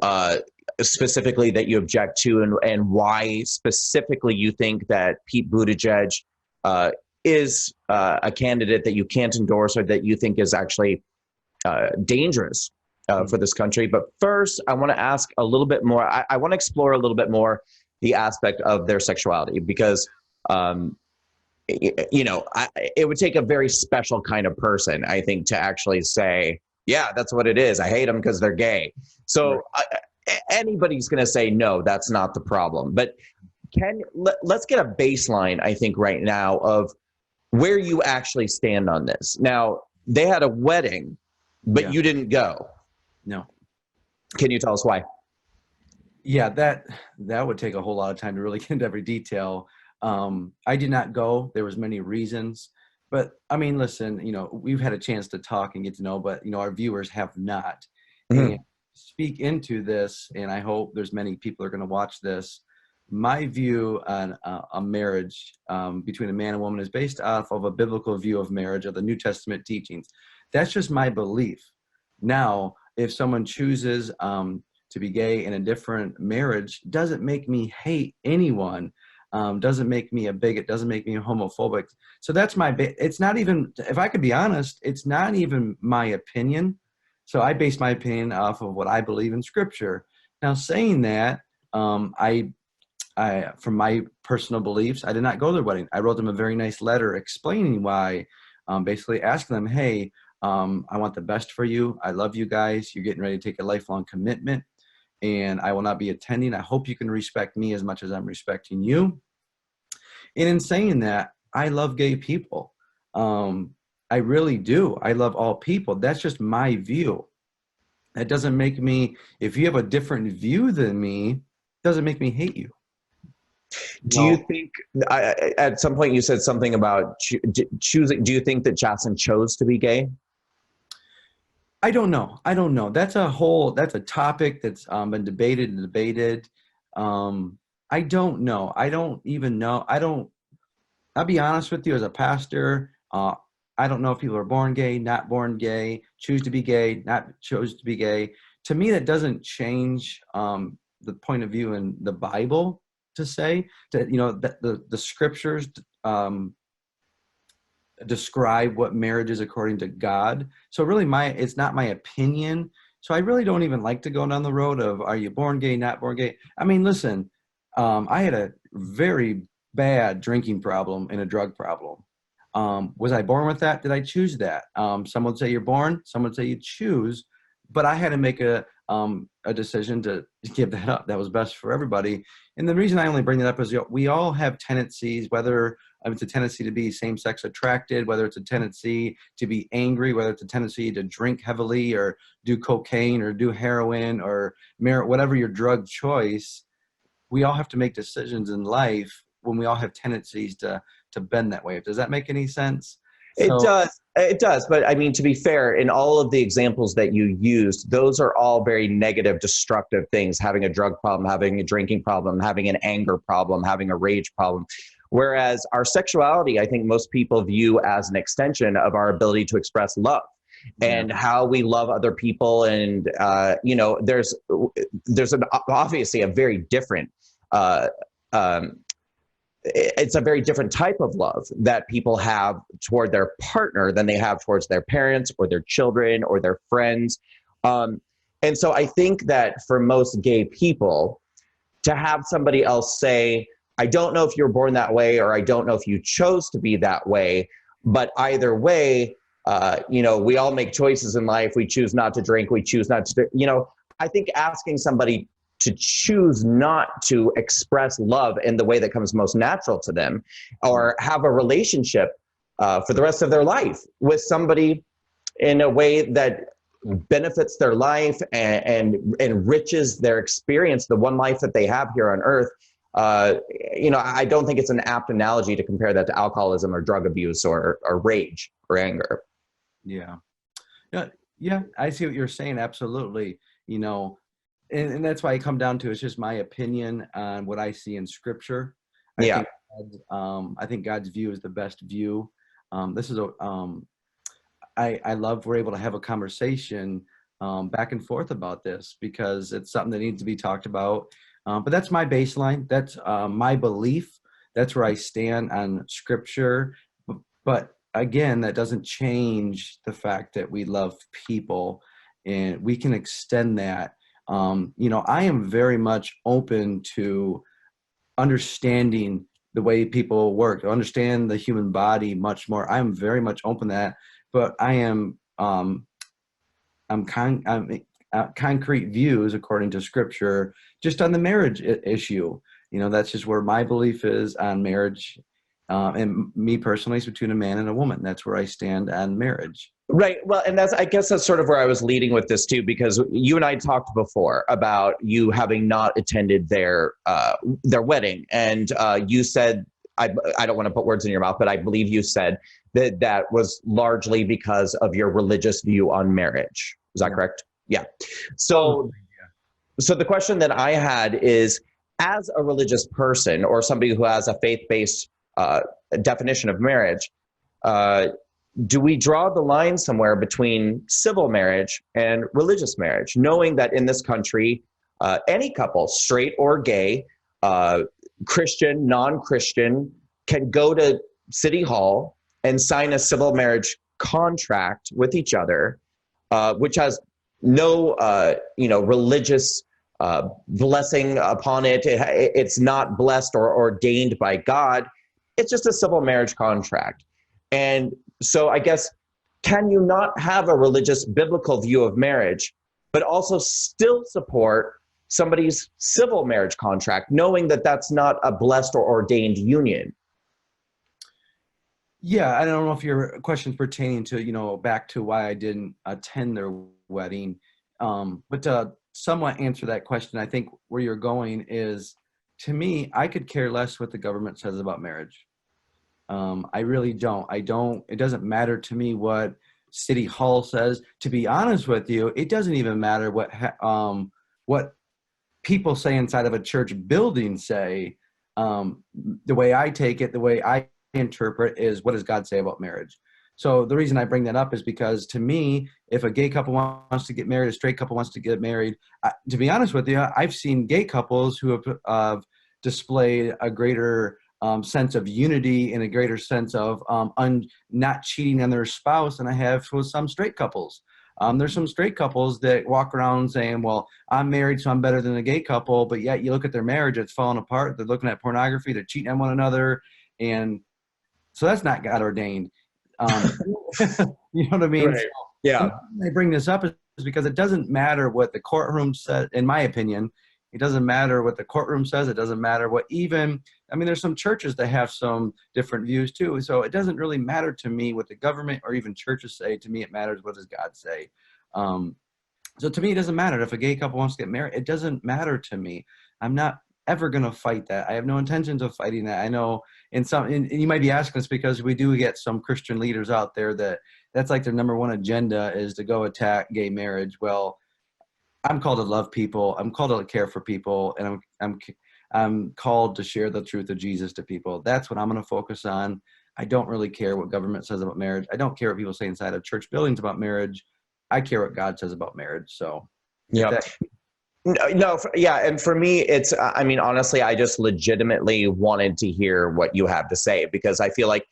specifically that you object to, and why specifically you think that Pete Buttigieg is a candidate that you can't endorse, or that you think is actually dangerous for this country. But first, I want to ask a little bit more. I want to explore a little bit more the aspect of their sexuality, because it would take a very special kind of person, I think, to actually say, yeah, that's what it is. I hate them because they're gay. So anybody's going to say, no, that's not the problem. But let's get a baseline, I think, right now of where you actually stand on this. Now, they had a wedding, but you didn't go. No. Can you tell us why? Yeah, that would take a whole lot of time to really get into every detail. I did not go. There was many reasons. But, I mean, listen, we've had a chance to talk and get to know, but, our viewers have not. Mm-hmm. And speak into this, and I hope there's many people that are going to watch this. My view on a marriage between a man and woman is based off of a biblical view of marriage, of the New Testament teachings. That's just my belief. Now, if someone chooses to be gay in a different marriage, doesn't make me hate anyone, doesn't make me a bigot, doesn't make me homophobic. So that's it's not even, if I could be honest, it's not even my opinion. So I base my opinion off of what I believe in Scripture. Now, saying that, from my personal beliefs, I did not go to their wedding. I wrote them a very nice letter explaining why, basically asking them, hey, I want the best for you. I love you guys. You're getting ready to take a lifelong commitment, and I will not be attending. I hope you can respect me as much as I'm respecting you. And in saying that, I love gay people. I really do. I love all people. That's just my view. That doesn't make me, if you have a different view than me, doesn't make me hate you. Do you think, at some point you said something about choosing, do you think that Jackson chose to be gay? I don't know. I don't know. That's a topic that's been debated and debated. I don't know. I don't even know. I'll be honest with you, as a pastor, I don't know if people are born gay, not born gay, choose to be gay, not chose to be gay. To me, that doesn't change the point of view in the Bible to say that, that the scriptures describe what marriage is according to God. So really it's not my opinion. So I really don't even like to go down the road of, are you born gay, not born gay? I mean, listen, I had a very bad drinking problem and a drug problem. Was I born with that? Did I choose that? Some would say you're born, some would say you choose, but I had to make a decision to give that up. That was best for everybody. And the reason I only bring that up is we all have tendencies, whether it's a tendency to be same-sex attracted, whether it's a tendency to be angry, whether it's a tendency to drink heavily or do cocaine or do heroin or whatever your drug choice. We all have to make decisions in life when we all have tendencies to bend that way. Does that make any sense? It does. It does. But I mean, to be fair, in all of the examples that you used, those are all very negative, destructive things. Having a drug problem, having a drinking problem, having an anger problem, having a rage problem. Whereas our sexuality, I think most people view as an extension of our ability to express love and how we love other people. And, there's obviously a very different, it's a very different type of love that people have toward their partner than they have towards their parents or their children or their friends. And so I think that for most gay people, to have somebody else say, I don't know if you're born that way, or I don't know if you chose to be that way, but either way, we all make choices in life. We choose not to drink. We choose not to, I think asking somebody to choose not to express love in the way that comes most natural to them, or have a relationship for the rest of their life with somebody in a way that benefits their life and enriches their experience, the one life that they have here on earth. I don't think it's an apt analogy to compare that to alcoholism or drug abuse or rage or anger. Yeah. I see what you're saying. Absolutely. And that's why I come down to, it's just my opinion on what I see in scripture. I think God's view is the best view. I love we're able to have a conversation back and forth about this, because it's something that needs to be talked about. But that's my baseline. That's my belief. That's where I stand on scripture. But again, that doesn't change the fact that we love people, and we can extend that. I am very much open to understanding the way people work, understand the human body much more. I'm very much open to that, but I am, concrete views according to scripture, just on the marriage issue. That's just where my belief is on marriage. And me personally, it's between a man and a woman. That's where I stand on marriage. Right. Well, and I guess that's sort of where I was leading with this too, because you and I talked before about you having not attended their wedding, and you said, I don't want to put words in your mouth, but I believe you said that was largely because of your religious view on marriage. Is that correct? Yeah. So the question that I had is, as a religious person or somebody who has a faith-based definition of marriage, do we draw the line somewhere between civil marriage and religious marriage, knowing that in this country, any couple, straight or gay, Christian, non-Christian, can go to City Hall and sign a civil marriage contract with each other, which has no, religious blessing upon it. It's not blessed or ordained by God. It's just a civil marriage contract. And so I guess, can you not have a religious biblical view of marriage, but also still support somebody's civil marriage contract, knowing that that's not a blessed or ordained union? Yeah, I don't know if your question's pertaining to, back to why I didn't attend their wedding. But to somewhat answer that question, I think where you're going is, to me, I could care less what the government says about marriage. I really don't. It doesn't matter to me what City Hall says. To be honest with you, it doesn't even matter what people say inside of a church building say. The way I take it, the way I interpret is, what does God say about marriage? So the reason I bring that up is because, to me, if a gay couple wants to get married, a straight couple wants to get married, to be honest with you, I've seen gay couples who have displayed a greater sense of unity and a greater sense of not cheating on their spouse than I have with some straight couples. There's some straight couples that walk around saying, well, I'm married, so I'm better than a gay couple. But yet you look at their marriage, it's falling apart. They're looking at pornography. They're cheating on one another. And so that's not God ordained. You know what I mean? Right. Yeah. I bring this up is because it doesn't matter what the courtroom said, in my opinion. It doesn't matter what the courtroom says. It doesn't matter what there's some churches that have some different views too. So it doesn't really matter to me what the government or even churches say. To me, it matters what does God say. So to me, it doesn't matter if a gay couple wants to get married. It doesn't matter to me. I'm not ever going to fight that. I have no intentions of fighting that. I know and you might be asking us because we do get some Christian leaders out there that's like their number one agenda is to go attack gay marriage. Well, I'm called to love people. I'm called to care for people, and I'm called to share the truth of Jesus to people. That's what I'm going to focus on. I don't really care what government says about marriage. I don't care what people say inside of church buildings about marriage. I care what God says about marriage. So, yeah. Yeah. And for me, it's, honestly, I just legitimately wanted to hear what you have to say, because I feel like,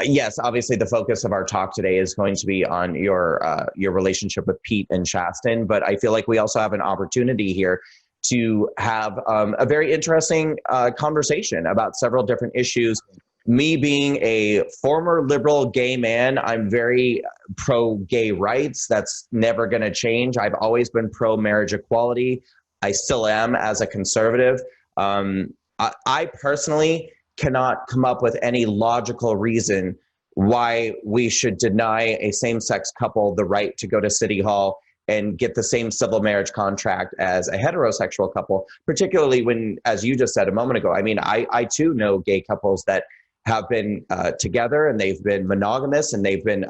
yes, obviously the focus of our talk today is going to be on your relationship with Pete and Shaston, but I feel like we also have an opportunity here to have a very interesting conversation about several different issues. Me being a former liberal gay man, I'm very pro-gay rights. That's never going to change. I've always been pro-marriage equality. I still am as a conservative. I personally cannot come up with any logical reason why we should deny a same-sex couple the right to go to City Hall and get the same civil marriage contract as a heterosexual couple, particularly when, as you just said a moment ago, I too know gay couples that have been together and they've been monogamous and they've been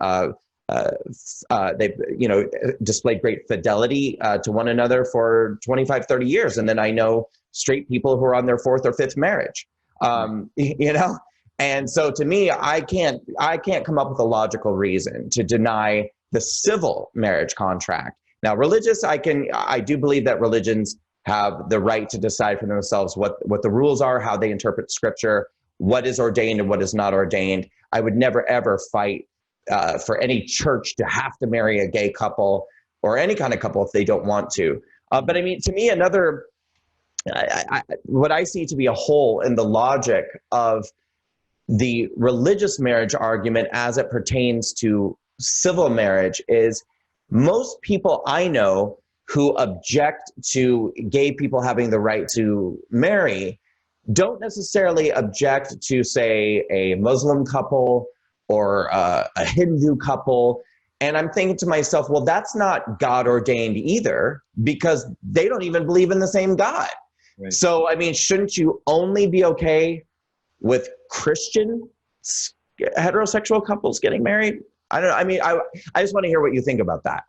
displayed great fidelity to one another for 25, 30 years. And then I know straight people who are on their fourth or fifth marriage. And so to me, I can't come up with a logical reason to deny the civil marriage contract. Now, religious, I do believe that religions have the right to decide for themselves what the rules are, how they interpret scripture, what is ordained and what is not ordained. I would never, ever fight for any church to have to marry a gay couple or any kind of couple if they don't want to. But to me, what I see to be a hole in the logic of the religious marriage argument as it pertains to civil marriage is most people I know who object to gay people having the right to marry don't necessarily object to, say, a Muslim couple or a Hindu couple. And I'm thinking to myself, well, that's not God ordained either, because they don't even believe in the same God. Right. So, shouldn't you only be okay with Christian heterosexual couples getting married? I don't know. I just want to hear what you think about that.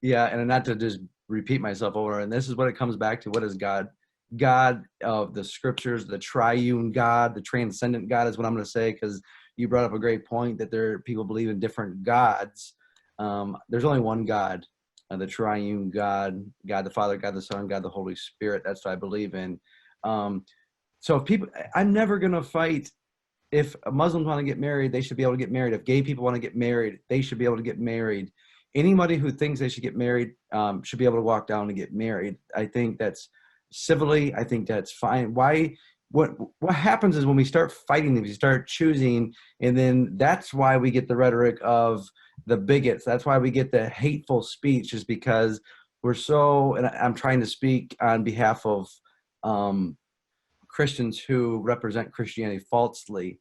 Yeah. And not to just repeat myself over, and this is what it comes back to. What is God? God of the scriptures, the triune God, the transcendent God is what I'm going to say, because you brought up a great point that people believe in different gods. There's only one God, the triune God, God the Father, God the Son, God the Holy Spirit. That's what I believe in. So I'm never going to fight. If Muslims want to get married, they should be able to get married. If gay people want to get married, they should be able to get married. Anybody who thinks they should get married should be able to walk down and get married. I think that's civilly, I think that's fine. What happens is when we start fighting things, we start choosing, and then that's why we get the rhetoric of the bigots. That's why we get the hateful speech, is because we're so, and I'm trying to speak on behalf of Christians who represent Christianity falsely.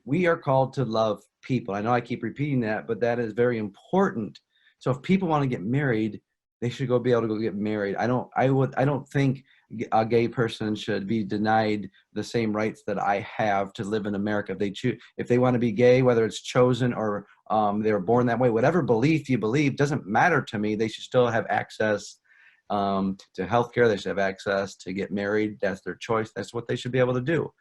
We are called to love people. I know I keep repeating that, but that is very important. So if people want to get married, they should be able to go get married. I don't think a gay person should be denied the same rights that I have to live in America. If they want to be gay, whether it's chosen or they were born that way, whatever belief you believe doesn't matter to me. They should still have access to healthcare. They should have access to get married. That's their choice. That's what they should be able to do.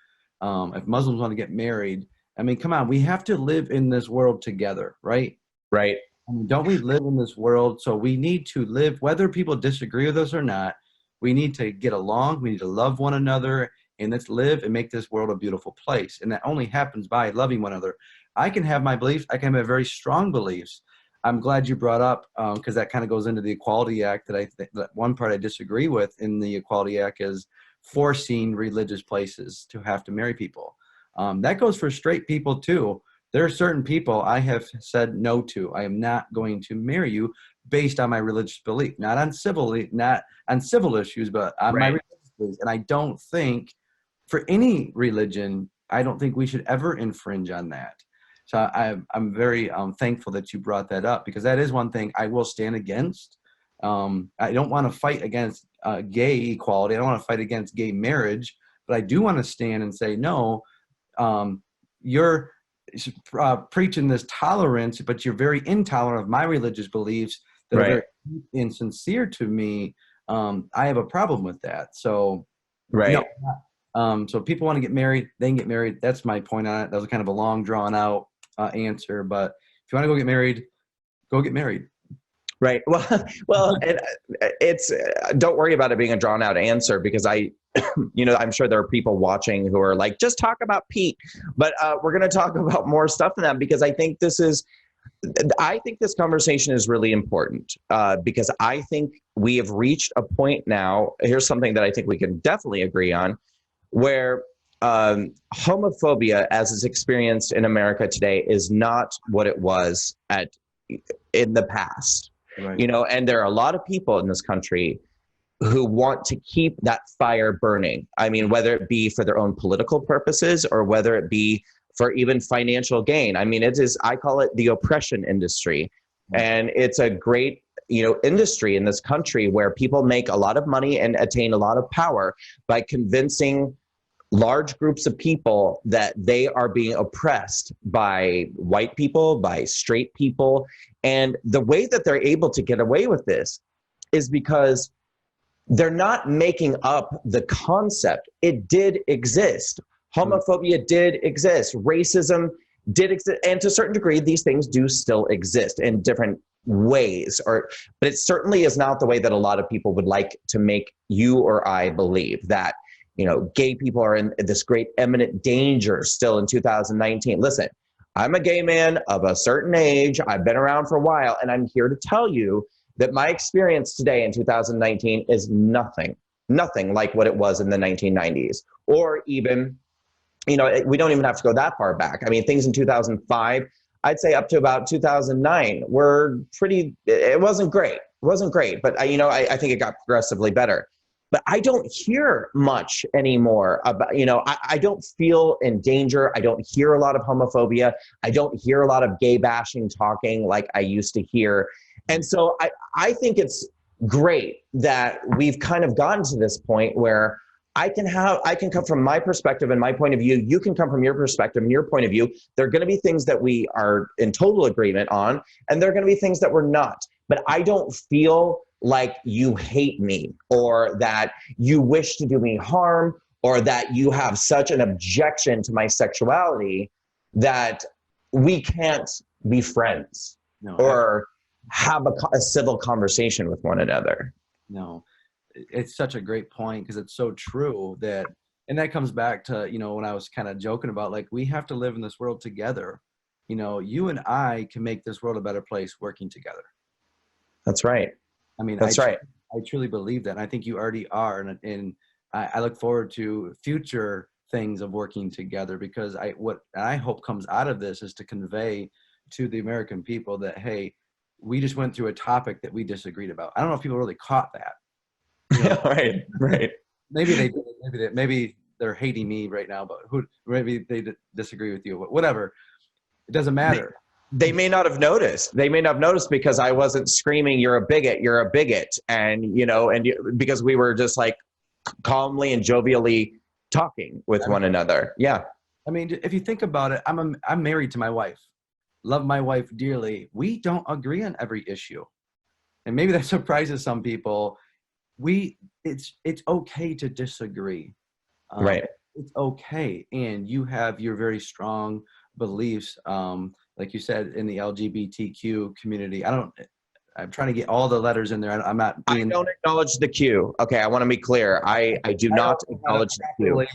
If Muslims want to get married, I mean, come on, we have to live in this world together, right? Right. I mean, don't we live in this world? So we need to live, whether people disagree with us or not, we need to get along. We need to love one another, and let's live and make this world a beautiful place. And that only happens by loving one another. I can have my beliefs. I can have very strong beliefs. I'm glad you brought up, because that kind of goes into the Equality Act, that one part I disagree with in the Equality Act is forcing religious places to have to marry people. That goes for straight people too. There are certain people I have said no to. I am not going to marry you based on my religious belief, not on civil issues, but on my religious beliefs. And I don't think, for any religion, I don't think we should ever infringe on that. So I'm very thankful that you brought that up, because that is one thing I will stand against. I don't want to fight against gay equality. I don't want to fight against gay marriage, but I do want to stand and say, no, you're preaching this tolerance, but you're very intolerant of my religious beliefs that are very insincere to me. I have a problem with that. So, no, so if people want to get married, they can get married. That's my point on it. That was kind of a long, drawn out answer, but if you want to go get married, go get married. Right. Well, it's don't worry about it being a drawn out answer, because I'm sure there are people watching who are like, just talk about Pete, but we're going to talk about more stuff than that, because I think this conversation is really important, because I think we have reached a point now. Here's something that I think we can definitely agree on, where homophobia as it's experienced in America today is not what it was in the past. Right. And there are a lot of people in this country who want to keep that fire burning. I mean, whether it be for their own political purposes or whether it be for even financial gain. I mean, I call it the oppression industry. And it's a great, industry in this country where people make a lot of money and attain a lot of power by convincing large groups of people that they are being oppressed by white people, by straight people. And the way that they're able to get away with this is because they're not making up the concept. It did exist. Homophobia did exist. Racism did exist. And to a certain degree, these things do still exist in different ways. But it certainly is not the way that a lot of people would like to make you or I believe, that gay people are in this great imminent danger still in 2019. Listen, I'm a gay man of a certain age. I've been around for a while, and I'm here to tell you that my experience today in 2019 is nothing like what it was in the 1990s, or even, we don't even have to go that far back. I mean, things in 2005, I'd say up to about 2009 were it wasn't great. But I think it got progressively better. But I don't hear much anymore about, I don't feel in danger. I don't hear a lot of homophobia. I don't hear a lot of gay bashing talking like I used to hear. And so I think it's great that we've kind of gotten to this point where I can come from my perspective and my point of view. You can come from your perspective and your point of view. There are going to be things that we are in total agreement on, and there are going to be things that we're not. But I don't feel like you hate me, or that you wish to do me harm, or that you have such an objection to my sexuality that we can't be friends or have a civil conversation with one another. No, it's such a great point, because it's so true and that comes back to, when I was kind of joking about, like, we have to live in this world together. You and I can make this world a better place working together. That's right. I mean, That's right. I truly believe that. And I think you already are. And I look forward to future things of working together, because what I hope comes out of this is to convey to the American people that, hey, we just went through a topic that we disagreed about. I don't know if people really caught that. You know, Right, right. maybe they did. Maybe they're hating me right now, but maybe they disagree with you. But whatever, it doesn't matter. They may not have noticed. They may not have noticed because I wasn't screaming, "You're a bigot! You're a bigot!" And because we were just like calmly and jovially talking with one another. Yeah. I mean, if you think about it, I'm married to my wife, love my wife dearly. We don't agree on every issue, and maybe that surprises some people. It's okay to disagree. Right. It's okay, and you have your very strong beliefs. Like you said, in the LGBTQ community. I'm trying to get all the letters in there. I'm not being. I don't acknowledge the Q. Okay, I want to be clear. I do not acknowledge the Q.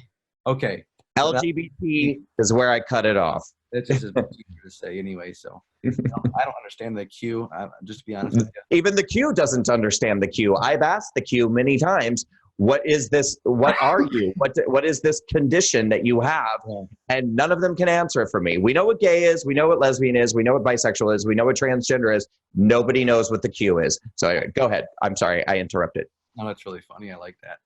Okay. LGBT is where I cut it off. It's just as much easier to say anyway. So I don't understand the Q. Just to be honest with you. Even the Q doesn't understand the Q. I've asked the Q many times, what is this? What are you? What is this condition that you have? And none of them can answer it for me. We know what gay is. We know what lesbian is. We know what bisexual is. We know what transgender is. Nobody knows what the Q is. So anyway, go ahead. I'm sorry. I interrupted. No, that's really funny. I like that.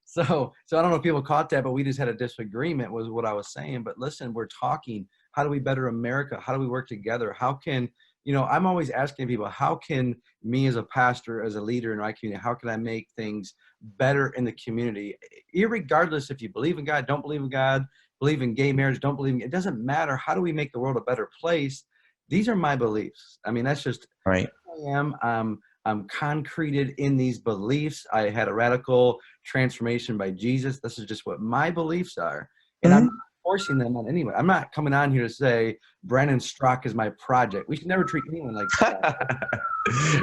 So I don't know if people caught that, but we just had a disagreement was what I was saying. But listen, we're talking, how do we better America? How do we work together? How can, I'm always asking people, how can me as a pastor, as a leader in my community, how can I make things better in the community? Irregardless if you believe in God, don't believe in God, believe in gay marriage, don't believe in it doesn't matter. How do we make the world a better place? These are my beliefs. I mean, that's just right. Who I am. I'm concreted in these beliefs. I had a radical transformation by Jesus. This is just what my beliefs are. And I'm not forcing them on anyone. I'm not coming on here to say Brandon Straka is my project. We should never treat anyone like that.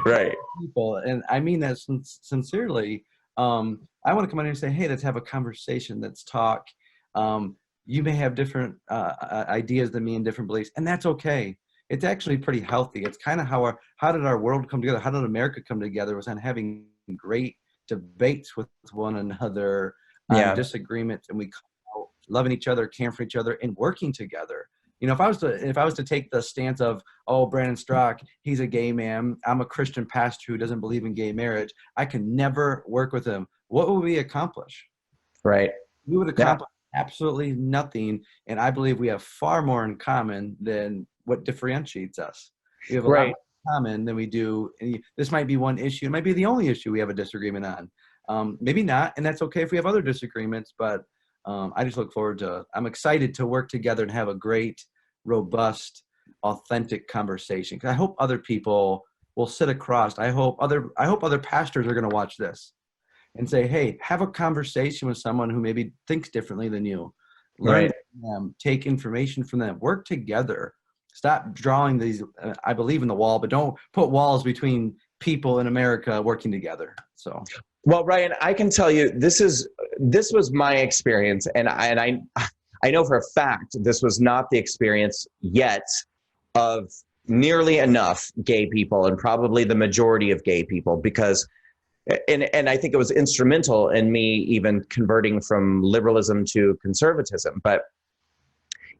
Right. People, and I mean that sincerely. I want to come on here and say, hey, let's have a conversation. Let's talk. You may have different ideas than me and different beliefs, and that's okay. It's actually pretty healthy. It's kind of how did our world come together? How did America come together? Was on having great debates with one another, disagreements, and we loving each other, caring for each other, and working together. If I was to take the stance of, oh, Brandon Straka, he's a gay man, I'm a Christian pastor who doesn't believe in gay marriage, I can never work with him. What would we accomplish? Right. We would accomplish absolutely nothing, and I believe we have far more in common than what differentiates us. We have a lot in common than we do. This might be one issue. It might be the only issue we have a disagreement on. Maybe not, and that's okay if we have other disagreements, but I just look forward to, I'm excited to work together and have a great, robust, authentic conversation. Because I hope other people will sit across. I hope other pastors are going to watch this and say, hey, have a conversation with someone who maybe thinks differently than you. Learn from them, take information from them, work together. Stop drawing these, I believe in the wall, but don't put walls between people in America working together. So, well, Ryan, I can tell you this was my experience, and I know for a fact this was not the experience yet of nearly enough gay people, and probably the majority of gay people, because and I think it was instrumental in me even converting from liberalism to conservatism. But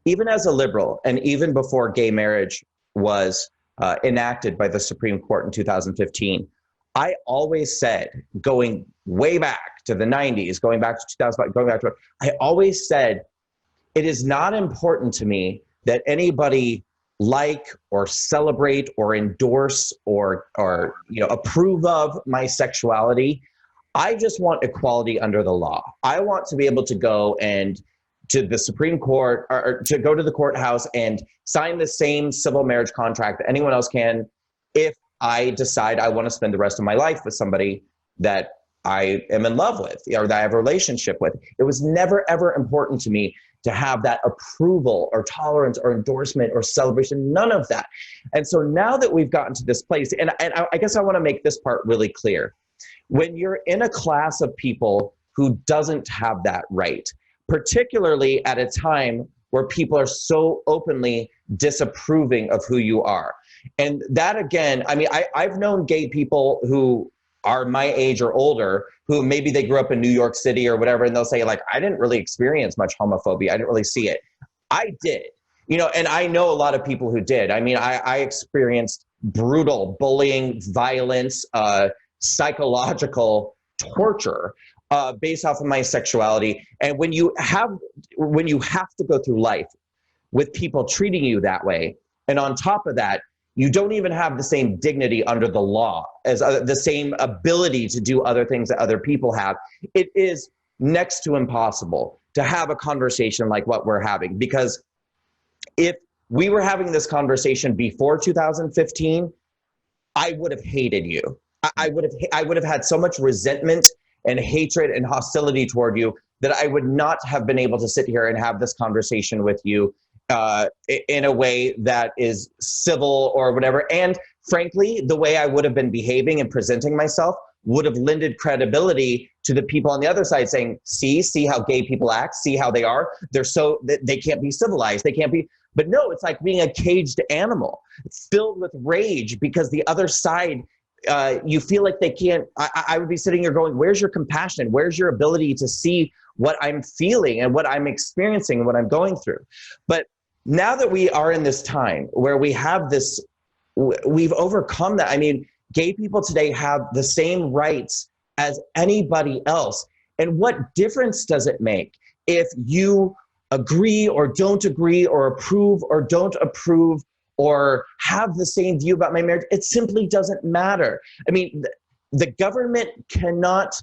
even as a liberal, and even before gay marriage was enacted by the Supreme Court in 2015, I always said, going way back to the 90s, going back to 2005, I always said, it is not important to me that anybody like or celebrate or endorse or approve of my sexuality. I just want equality under the law. I want to be able to go to the Supreme Court, or to go to the courthouse and sign the same civil marriage contract that anyone else can, if I decide I want to spend the rest of my life with somebody that I am in love with or that I have a relationship with. It was never, ever important to me to have that approval or tolerance or endorsement or celebration, none of that. And so now that we've gotten to this place, and I guess I want to make this part really clear. When you're in a class of people who doesn't have that right, particularly at a time where people are so openly disapproving of who you are. And that again, I mean, I've known gay people who are my age or older, who maybe they grew up in New York City or whatever, and they'll say like, I didn't really experience much homophobia. I didn't really see it. I did, you know, and I know a lot of people who did. I mean, I experienced brutal bullying, violence, psychological torture based off of my sexuality. And when you have to go through life with people treating you that way, and on top of that, you don't even have the same dignity under the law as the same ability to do other things that other people have, it is next to impossible to have a conversation like what we're having. Because if we were having this conversation before 2015, I would have hated you. I would have had so much resentment and hatred and hostility toward you that I would not have been able to sit here and have this conversation with you in a way that is civil or whatever. And frankly, the way I would have been behaving and presenting myself would have lended credibility to the people on the other side saying, see how gay people act, see how they are. They can't be civilized. They can't be, but no, it's like being a caged animal filled with rage because the other side, you feel like they can't. I would be sitting here going, where's your compassion? Where's your ability to see what I'm feeling and what I'm experiencing and what I'm going through? But now that we are in this time where we have this, we've overcome that. I mean, gay people today have the same rights as anybody else. And what difference does it make if you agree or don't agree or approve or don't approve or have the same view about my marriage? It simply doesn't matter. I mean, the government cannot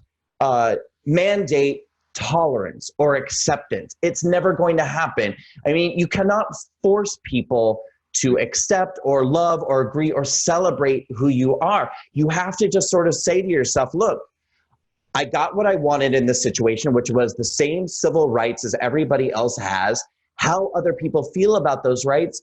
mandate tolerance or acceptance. It's never going to happen. I mean, you cannot force people to accept or love or agree or celebrate who you are. You have to just sort of say to yourself, look, I got what I wanted in this situation, which was the same civil rights as everybody else has. How other people feel about those rights,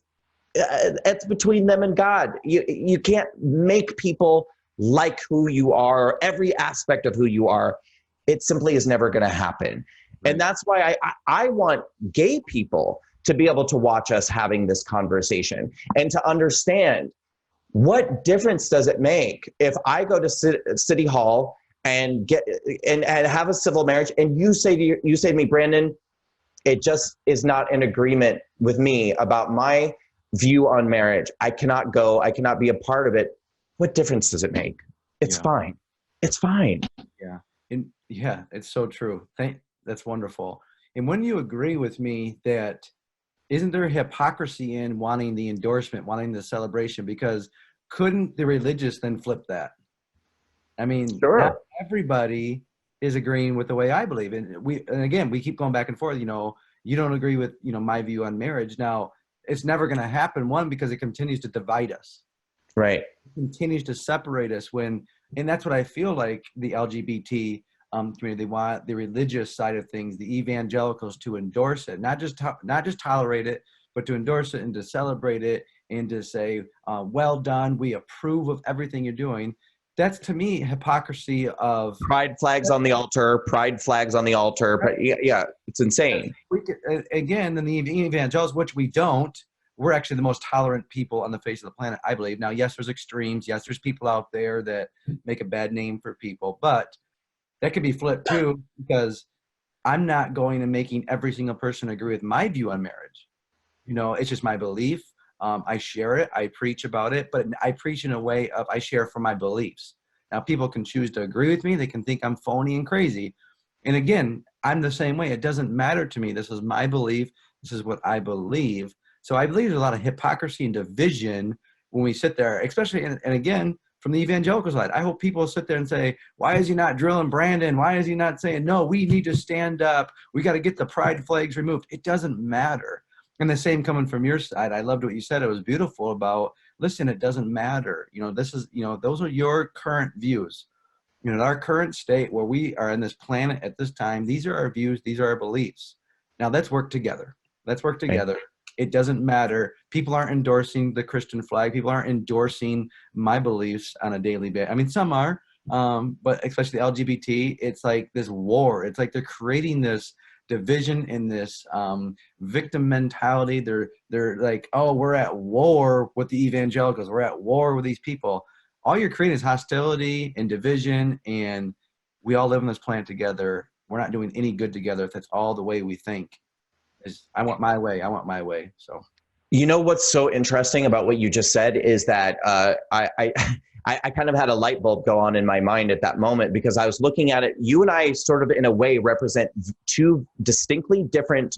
it's between them and God. You can't make people like who you are, every aspect of who you are. It simply is never going to happen. Right. And that's why I want gay people to be able to watch us having this conversation and to understand what difference does it make if I go to City Hall and get and have a civil marriage and you say to me, Brandon, it just is not in agreement with me about my view on marriage. I cannot go. I cannot be a part of it. What difference does it make? It's fine. It's fine. Yeah. And yeah, it's so true. That's wonderful. And when you agree with me that isn't there hypocrisy in wanting the endorsement, wanting the celebration? Because couldn't the religious then flip that? I mean, sure. Not everybody is agreeing with the way I believe. And again, we keep going back and forth. You know, you don't agree with, my view on marriage. Now, it's never going to happen. One, because it continues to divide us. Right. It continues to separate us and that's what I feel like the LGBT community, they want the religious side of things, the evangelicals, to endorse it, not just tolerate it, but to endorse it and to celebrate it and to say, well done, we approve of everything you're doing. That's, to me, hypocrisy of pride flags on the altar, pride flags on the altar. But yeah, it's insane. Again, then the evangelicals, which we don't, we're actually the most tolerant people on the face of the planet, I believe. Now, yes, there's extremes. Yes, there's people out there that make a bad name for people, but that could be flipped too, because I'm not going and making every single person agree with my view on marriage. It's just my belief. I share it. I preach about it, but I preach in a way of I share from my beliefs. Now, people can choose to agree with me. They can think I'm phony and crazy. And again, I'm the same way. It doesn't matter to me. This is my belief. This is what I believe. So I believe there's a lot of hypocrisy and division when we sit there, especially, and again, from the evangelical side. I hope people sit there and say, why is he not drilling Brandon? Why is he not saying, no, we need to stand up. We got to get the pride flags removed. It doesn't matter. And the same coming from your side. I loved what you said. It was beautiful about, listen, it doesn't matter. This is, those are your current views. Our current state where we are on this planet at this time, these are our views. These are our beliefs. Now let's work together. Let's work together. It doesn't matter. People aren't endorsing the Christian flag. People aren't endorsing my beliefs on a daily basis. I mean, some are, but especially LGBT, it's like this war. It's like they're creating this division, in this victim mentality. They're like, oh, we're at war with the evangelicals. We're at war with these people. All you're creating is hostility and division, and we all live on this planet together. We're not doing any good together if that's all the way we think. Is I want my way. I want my way. So. You know what's so interesting about what you just said is that I kind of had a light bulb go on in my mind at that moment, because I was looking at it. You and I sort of in a way represent two distinctly different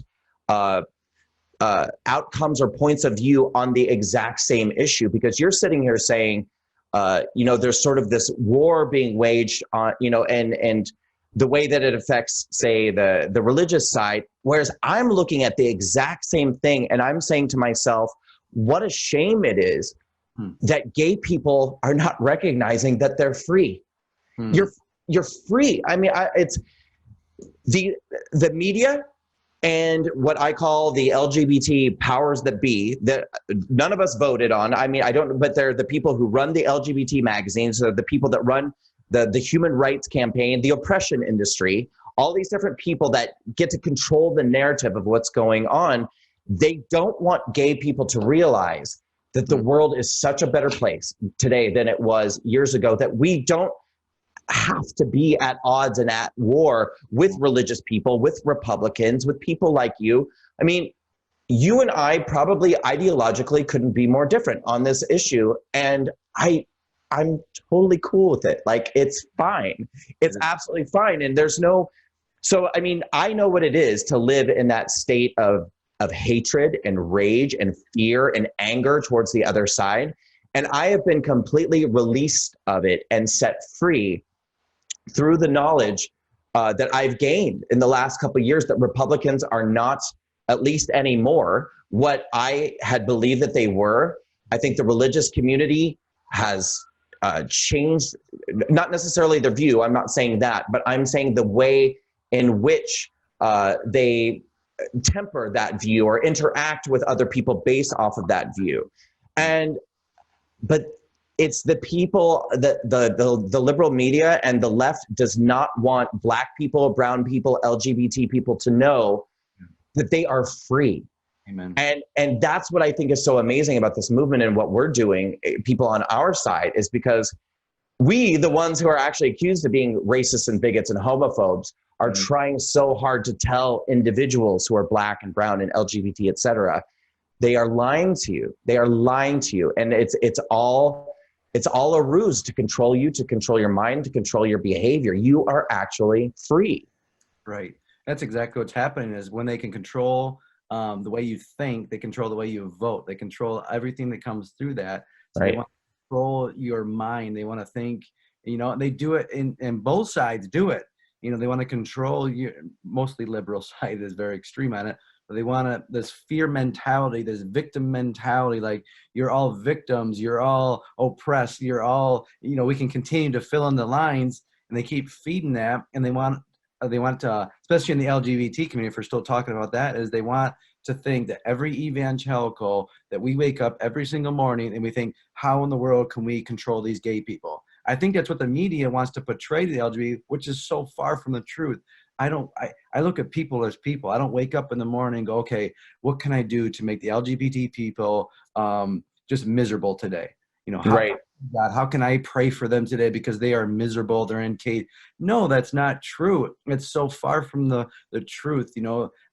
outcomes or points of view on the exact same issue, because you're sitting here saying, there's sort of this war being waged on, and the way that it affects, say, the religious side, whereas I'm looking at the exact same thing and I'm saying to myself, what a shame it is that gay people are not recognizing that they're free. You're free. I mean, it's the media and what I call the LGBT powers that be, that none of us voted on. I mean, but they're the people who run the LGBT magazines, the people that run the human rights campaign, the oppression industry, all these different people that get to control the narrative of what's going on. They don't want gay people to realize that the world is such a better place today than it was years ago, that we don't have to be at odds and at war with religious people, with Republicans, with people like you. I mean, you and I probably ideologically couldn't be more different on this issue. And I'm totally cool with it. Like, it's fine. It's absolutely fine. And so, I mean, I know what it is to live in that state of hatred and rage and fear and anger towards the other side. And I have been completely released of it and set free through the knowledge that I've gained in the last couple of years, that Republicans are not, at least anymore, what I had believed that they were. I think the religious community has changed, not necessarily their view, I'm not saying that, but I'm saying the way in which they temper that view or interact with other people based off of that view. But it's the people, the liberal media and the left does not want Black people, brown people, LGBT people to know that they are free. Amen. And that's what I think is so amazing about this movement and what we're doing, people on our side, is because we, the ones who are actually accused of being racist and bigots and homophobes, are trying so hard to tell individuals who are Black and brown and LGBT, et cetera, they are lying to you. They are lying to you. And it's all a ruse to control you, to control your mind, to control your behavior. You are actually free. Right. That's exactly what's happening, is when they can control the way you think, they control the way you vote, they control everything that comes through that. So right. They want to control your mind. They want to think, they do it and both sides do it. They want to control you. Mostly liberal side is very extreme on it, but they want this fear mentality, this victim mentality, like you're all victims, you're all oppressed, you're all, we can continue to fill in the lines, and they keep feeding that. And they want to, especially in the LGBT community, if we're still talking about that, is they want to think that every evangelical, that we wake up every single morning and we think, how in the world can we control these gay people? I think that's what the media wants to portray to the LGBT, which is so far from the truth. I look at people as people. I don't wake up in the morning and go, okay, what can I do to make the LGBT people just miserable today? Right. God, how can I pray for them today because they are miserable, they're in cage? No, that's not true. It's so far from the truth.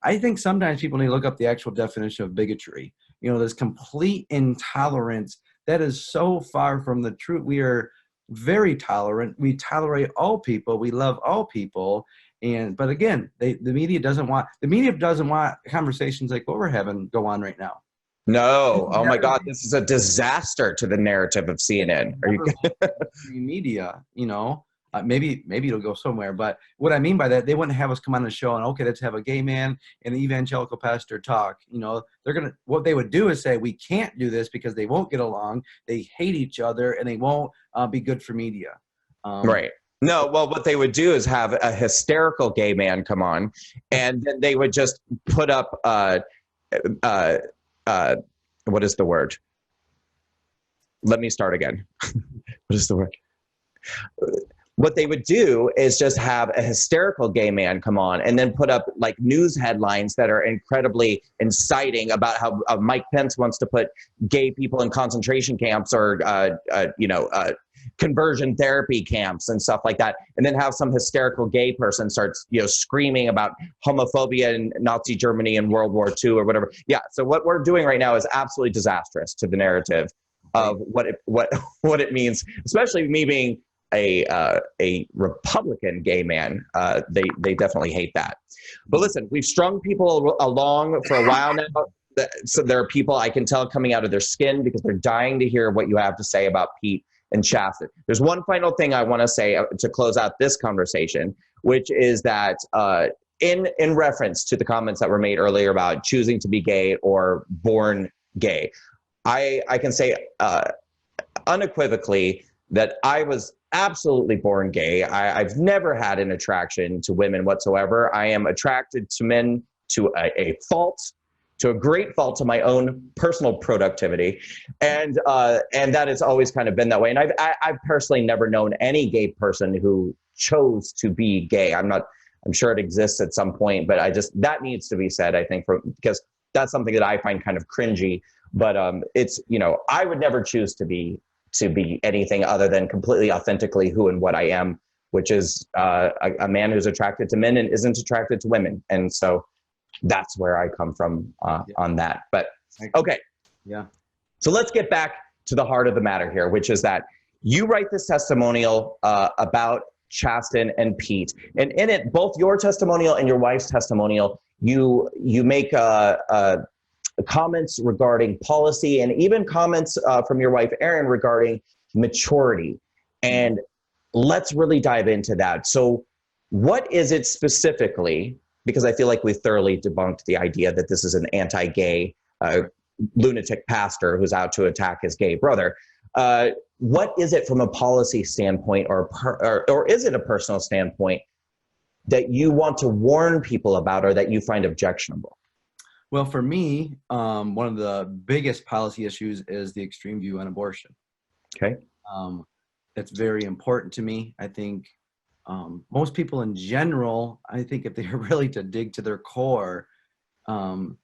I think sometimes people need to look up the actual definition of bigotry. This complete intolerance, that is so far from the truth. We are very tolerant. We tolerate all people. We love all people. But again, the media doesn't want conversations like what we're having go on right now. No. Oh my God. This is a disaster to the narrative of CNN. Are you media, maybe it'll go somewhere. But what I mean by that, they wouldn't have us come on the show and, okay, let's have a gay man and an evangelical pastor talk. What they would do is say, we can't do this because they won't get along. They hate each other and they won't be good for media. Right. No, well, what they would do is have a hysterical gay man come on, and then they would just put up, what is the word? Let me start again. What is the word? what they would do is just have a hysterical gay man come on and then put up like news headlines that are incredibly inciting about how Mike Pence wants to put gay people in concentration camps or, conversion therapy camps and stuff like that. And then have some hysterical gay person starts, screaming about homophobia in Nazi Germany in World War II or whatever. Yeah. So what we're doing right now is absolutely disastrous to the narrative of what it means, especially me being a Republican gay man. They definitely hate that. But listen, we've strung people along for a while now. So there are people I can tell coming out of their skin because they're dying to hear what you have to say about Pete and Chastity. There's one final thing I want to say to close out this conversation, which is that in reference to the comments that were made earlier about choosing to be gay or born gay, I can say unequivocally that I was absolutely born gay. I've never had an attraction to women whatsoever. I am attracted to men to a fault, to a great fault to my own personal productivity. And that has always kind of been that way. And I've personally never known any gay person who chose to be gay. I'm sure it exists at some point, but that needs to be said, I think, because that's something that I find kind of cringy. But it's, I would never choose to be anything other than completely authentically who and what I am, which is a man who's attracted to men and isn't attracted to women. And so that's where I come from on that. But okay. Yeah. So let's get back to the heart of the matter here, which is that you write this testimonial about Chasten and Pete. And in it, both your testimonial and your wife's testimonial, you make comments regarding policy and even comments from your wife, Erin, regarding maturity. And let's really dive into that. So what is it specifically, because I feel like we thoroughly debunked the idea that this is an anti-gay lunatic pastor who's out to attack his gay brother. What is it from a policy standpoint or is it a personal standpoint that you want to warn people about or that you find objectionable? Well, for me, one of the biggest policy issues is the extreme view on abortion. Okay. That's very important to me. I think most people in general, I think if they are really to dig to their core, come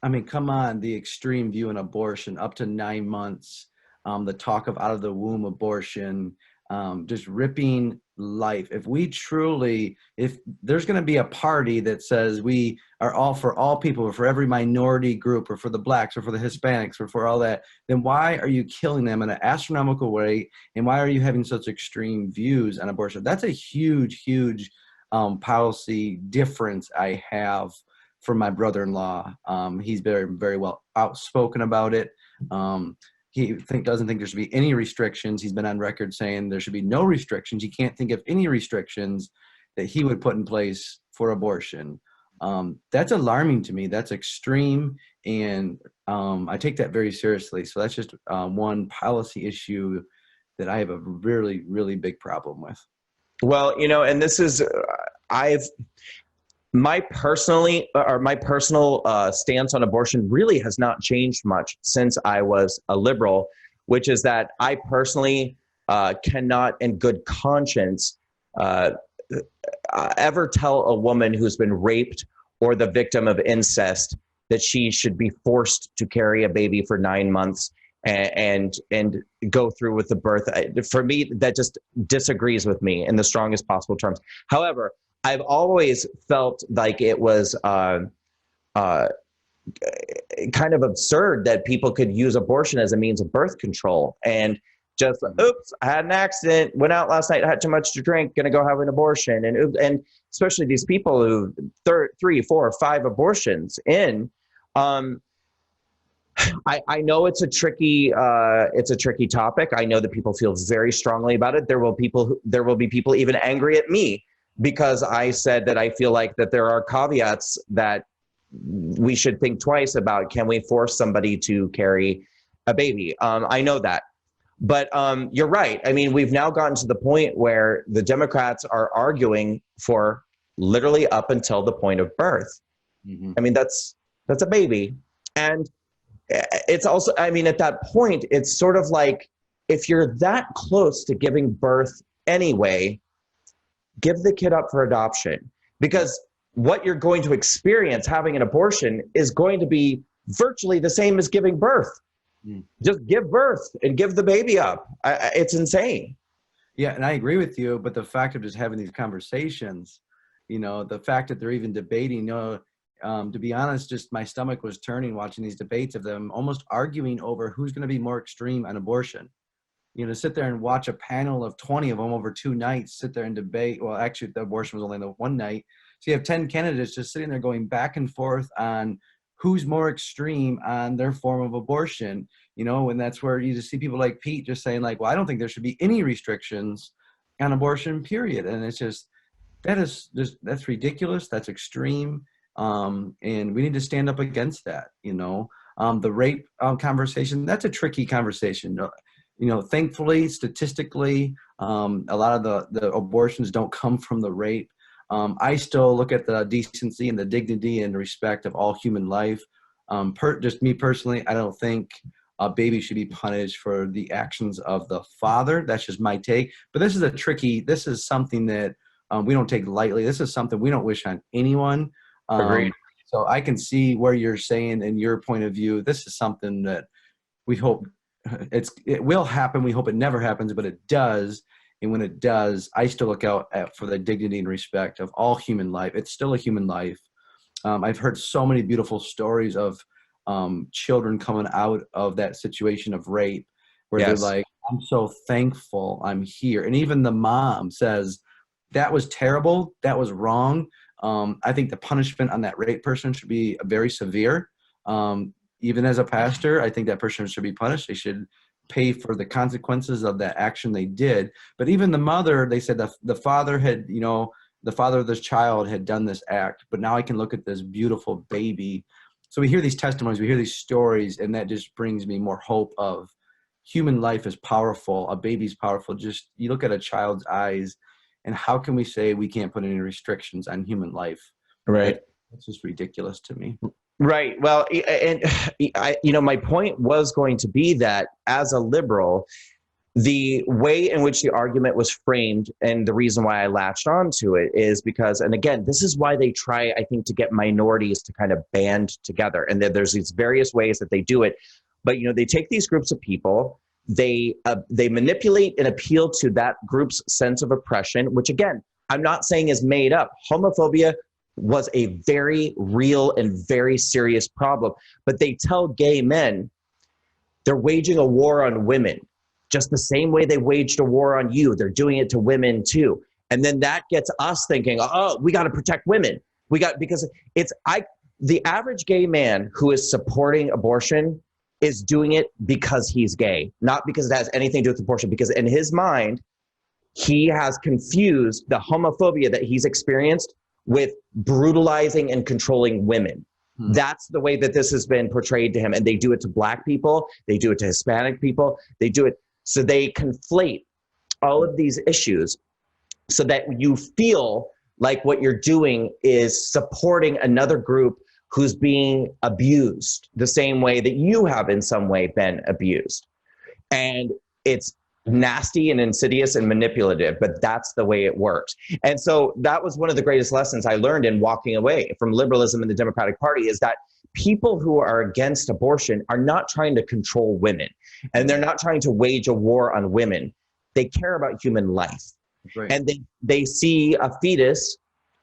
on, the extreme view on abortion, up to 9 months, the talk of out of the womb abortion, just ripping life. If there's going to be a party that says we are all for all people, or for every minority group, or for the blacks, or for the Hispanics, or for all that, then why are you killing them in an astronomical way? And why are you having such extreme views on abortion? That's a huge, huge policy difference I have from my brother-in-law. He's very, very well outspoken about it. He doesn't think there should be any restrictions. He's been on record saying there should be no restrictions. He can't think of any restrictions that he would put in place for abortion. That's alarming to me. That's extreme, and I take that very seriously. So that's just one policy issue that I have a really, really big problem with. Well, and this is, my personal stance on abortion really has not changed much since I was a liberal, which is that I personally cannot in good conscience ever tell a woman who's been raped or the victim of incest that she should be forced to carry a baby for 9 months and go through with the birth. For me, that just disagrees with me in the strongest possible terms. However, I've always felt like it was kind of absurd that people could use abortion as a means of birth control and just, oops, I had an accident, went out last night, had too much to drink, gonna go have an abortion. And especially these people who 3, 4, 5 abortions in, I know it's a tricky topic. I know that people feel very strongly about it. There will be people even angry at me because I said that I feel like that there are caveats that we should think twice about. Can we force somebody to carry a baby? I know that. But you're right. I mean, we've now gotten to the point where the Democrats are arguing for literally up until the point of birth. Mm-hmm. I mean, that's a baby. And it's also, I mean, at that point, it's sort of like if you're that close to giving birth anyway, give the kid up for adoption, because what you're going to experience having an abortion is going to be virtually the same as giving birth. Just give birth and give the baby up. It's insane. Yeah, and I agree with you, but the fact of just having these conversations, the fact that they're even debating, to be honest, just my stomach was turning watching these debates of them almost arguing over who's going to be more extreme on abortion. To sit there and watch a panel of 20 of them over 2 nights, sit there and debate. Well, actually, the abortion was only the 1 night. So you have 10 candidates just sitting there going back and forth on who's more extreme on their form of abortion, and that's where you just see people like Pete just saying like, well, I don't think there should be any restrictions on abortion, period. And it's just, that's ridiculous. That's extreme. And we need to stand up against that. The rape conversation, that's a tricky conversation. Thankfully, statistically, a lot of the abortions don't come from the rape. I still look at the decency and the dignity and respect of all human life. Just me personally, I don't think a baby should be punished for the actions of the father. That's just my take. But this is something that we don't take lightly. This is something we don't wish on anyone. Agreed. So I can see where you're saying in your point of view, this is something that we hope it will happen. We hope it never happens, but it does. And when it does, I still look out for the dignity and respect of all human life. It's still a human life. I've heard so many beautiful stories of children coming out of that situation of rape where they're like, I'm so thankful I'm here. And even the mom says, that was terrible. That was wrong. I think the punishment on that rape person should be very severe. Even as a pastor, I think that person should be punished. They should pay for the consequences of that action they did. But even the mother, they said the father had, the father of this child had done this act, but now I can look at this beautiful baby. So we hear these testimonies, we hear these stories, and that just brings me more hope of human life is powerful. A baby's powerful. Just, you look at a child's eyes, and how can we say we can't put any restrictions on human life? Right. It's just ridiculous to me. Right. Well, and my point was going to be that as a liberal, the way in which the argument was framed and the reason why I latched onto it is because, and again, this is why they try, I think, to get minorities to kind of band together. And there's these various ways that they do it. But, they take these groups of people, they manipulate and appeal to that group's sense of oppression, which, again, I'm not saying is made up. Homophobia was a very real and very serious problem. But they tell gay men they're waging a war on women, just the same way they waged a war on you. They're doing it to women too. And then that gets us thinking, oh, we got to protect women. Because the average gay man who is supporting abortion is doing it because he's gay, not because it has anything to do with abortion, because in his mind, he has confused the homophobia that he's experienced with brutalizing and controlling women. That's the way that this has been portrayed to him. And they do it to Black people. They do it to Hispanic people. They do it. So they conflate all of these issues so that you feel like what you're doing is supporting another group who's being abused the same way that you have in some way been abused. And it's nasty and insidious and manipulative, but that's the way it works. And so that was one of the greatest lessons I learned in walking away from liberalism in the Democratic Party, is that people who are against abortion are not trying to control women, and they're not trying to wage a war on women. They care about human life. Right. And they see a fetus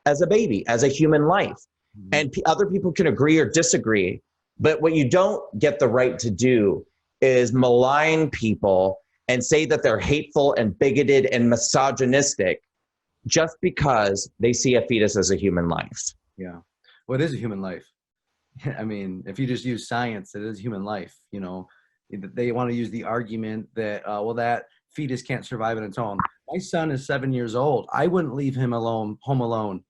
as a baby, as a human life. Mm-hmm. And other people can agree or disagree, but what you don't get the right to do is malign people and say that they're hateful and bigoted and misogynistic just because they see a fetus as a human life. Yeah. Well, it is a human life. I mean, if you just use science, it is human life. They want to use the argument that, well, that fetus can't survive on its own. My son is 7 years old. I wouldn't leave him home alone.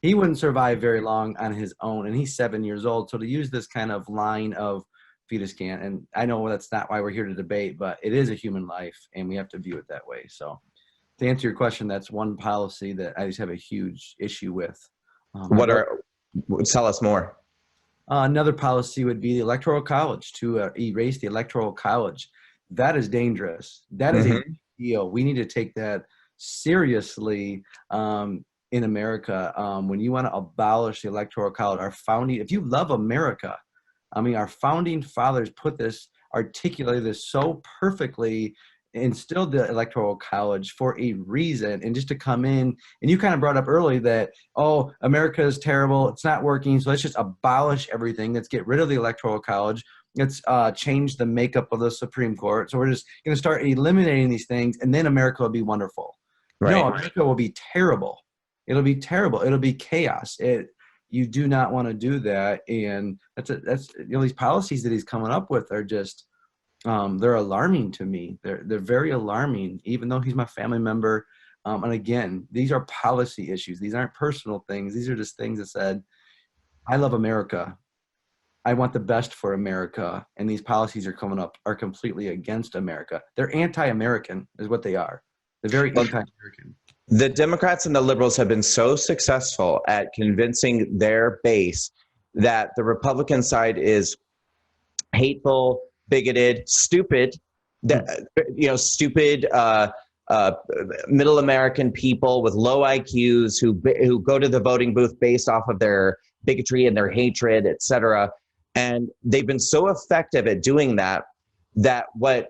He wouldn't survive very long on his own, and he's 7 years old. So to use this kind of line of fetus can't, and I know that's not why we're here to debate, but it is a human life, and we have to view it that way. So to answer your question, that's one policy that I just have a huge issue with. Tell us more. Another policy would be the Electoral College, to erase the Electoral College. That is dangerous. That is a big deal. We need to take that seriously in America. When you want to abolish the Electoral College, if you love America, I mean, our founding fathers articulated this so perfectly, instilled the Electoral College for a reason. And just to come in, and you kind of brought up early that, oh, America is terrible, it's not working, so let's just abolish everything. Let's get rid of the Electoral College. Let's change the makeup of the Supreme Court. So we're just going to start eliminating these things, and then America will be wonderful. Right. No, America will be terrible. It'll be terrible. It'll be chaos. You do not want to do that. And that's these policies that he's coming up with are just, they're alarming to me. They're very alarming, even though he's my family member. And again, these are policy issues. These aren't personal things. These are just things that said, I love America. I want the best for America. And these policies are completely against America. They're anti-American is what they are. They're very anti-American. The Democrats and the liberals have been so successful at convincing their base that the Republican side is hateful, bigoted, stupid, stupid middle American people with low IQs who go to the voting booth based off of their bigotry and their hatred, et cetera. And they've been so effective at doing that what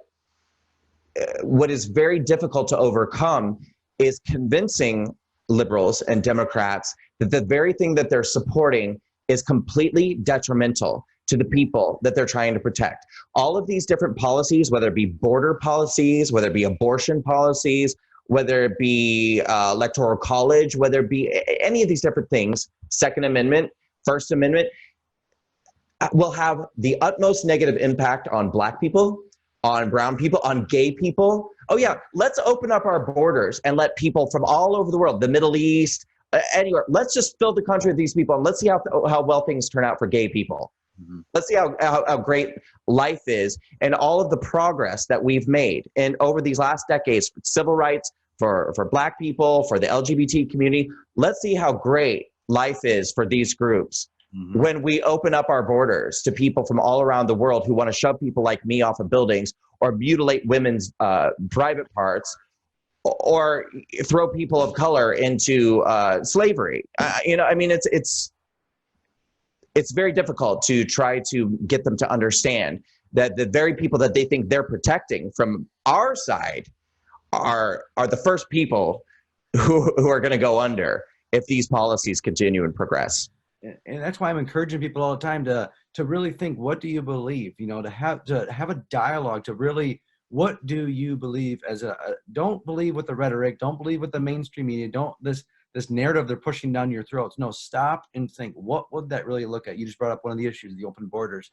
is very difficult to overcome is convincing liberals and Democrats that the very thing that they're supporting is completely detrimental to the people that they're trying to protect. All of these different policies, whether it be border policies, whether it be abortion policies, whether it be electoral college, whether it be any of these different things, Second Amendment, First Amendment, will have the utmost negative impact on Black people, on brown people, on gay people. Oh yeah, let's open up our borders and let people from all over the world, the Middle East, anywhere, let's just fill the country with these people and let's see how well things turn out for gay people. Mm-hmm. Let's see how great life is and all of the progress that we've made and over these last decades, for civil rights, for Black people, for the LGBT community. Let's see how great life is for these groups. Mm-hmm. When we open up our borders to people from all around the world who want to shove people like me off of buildings or mutilate women's private parts or throw people of color into slavery. It's very difficult to try to get them to understand that the very people that they think they're protecting from our side are the first people who are going to go under if these policies continue and progress. And that's why I'm encouraging people all the time to really think, what do you believe? To have a dialogue, to really, what do you believe don't believe with the rhetoric, don't believe with the mainstream media, don't this narrative they're pushing down your throats. No, stop and think, what would that really look at? You just brought up one of the issues, the open borders.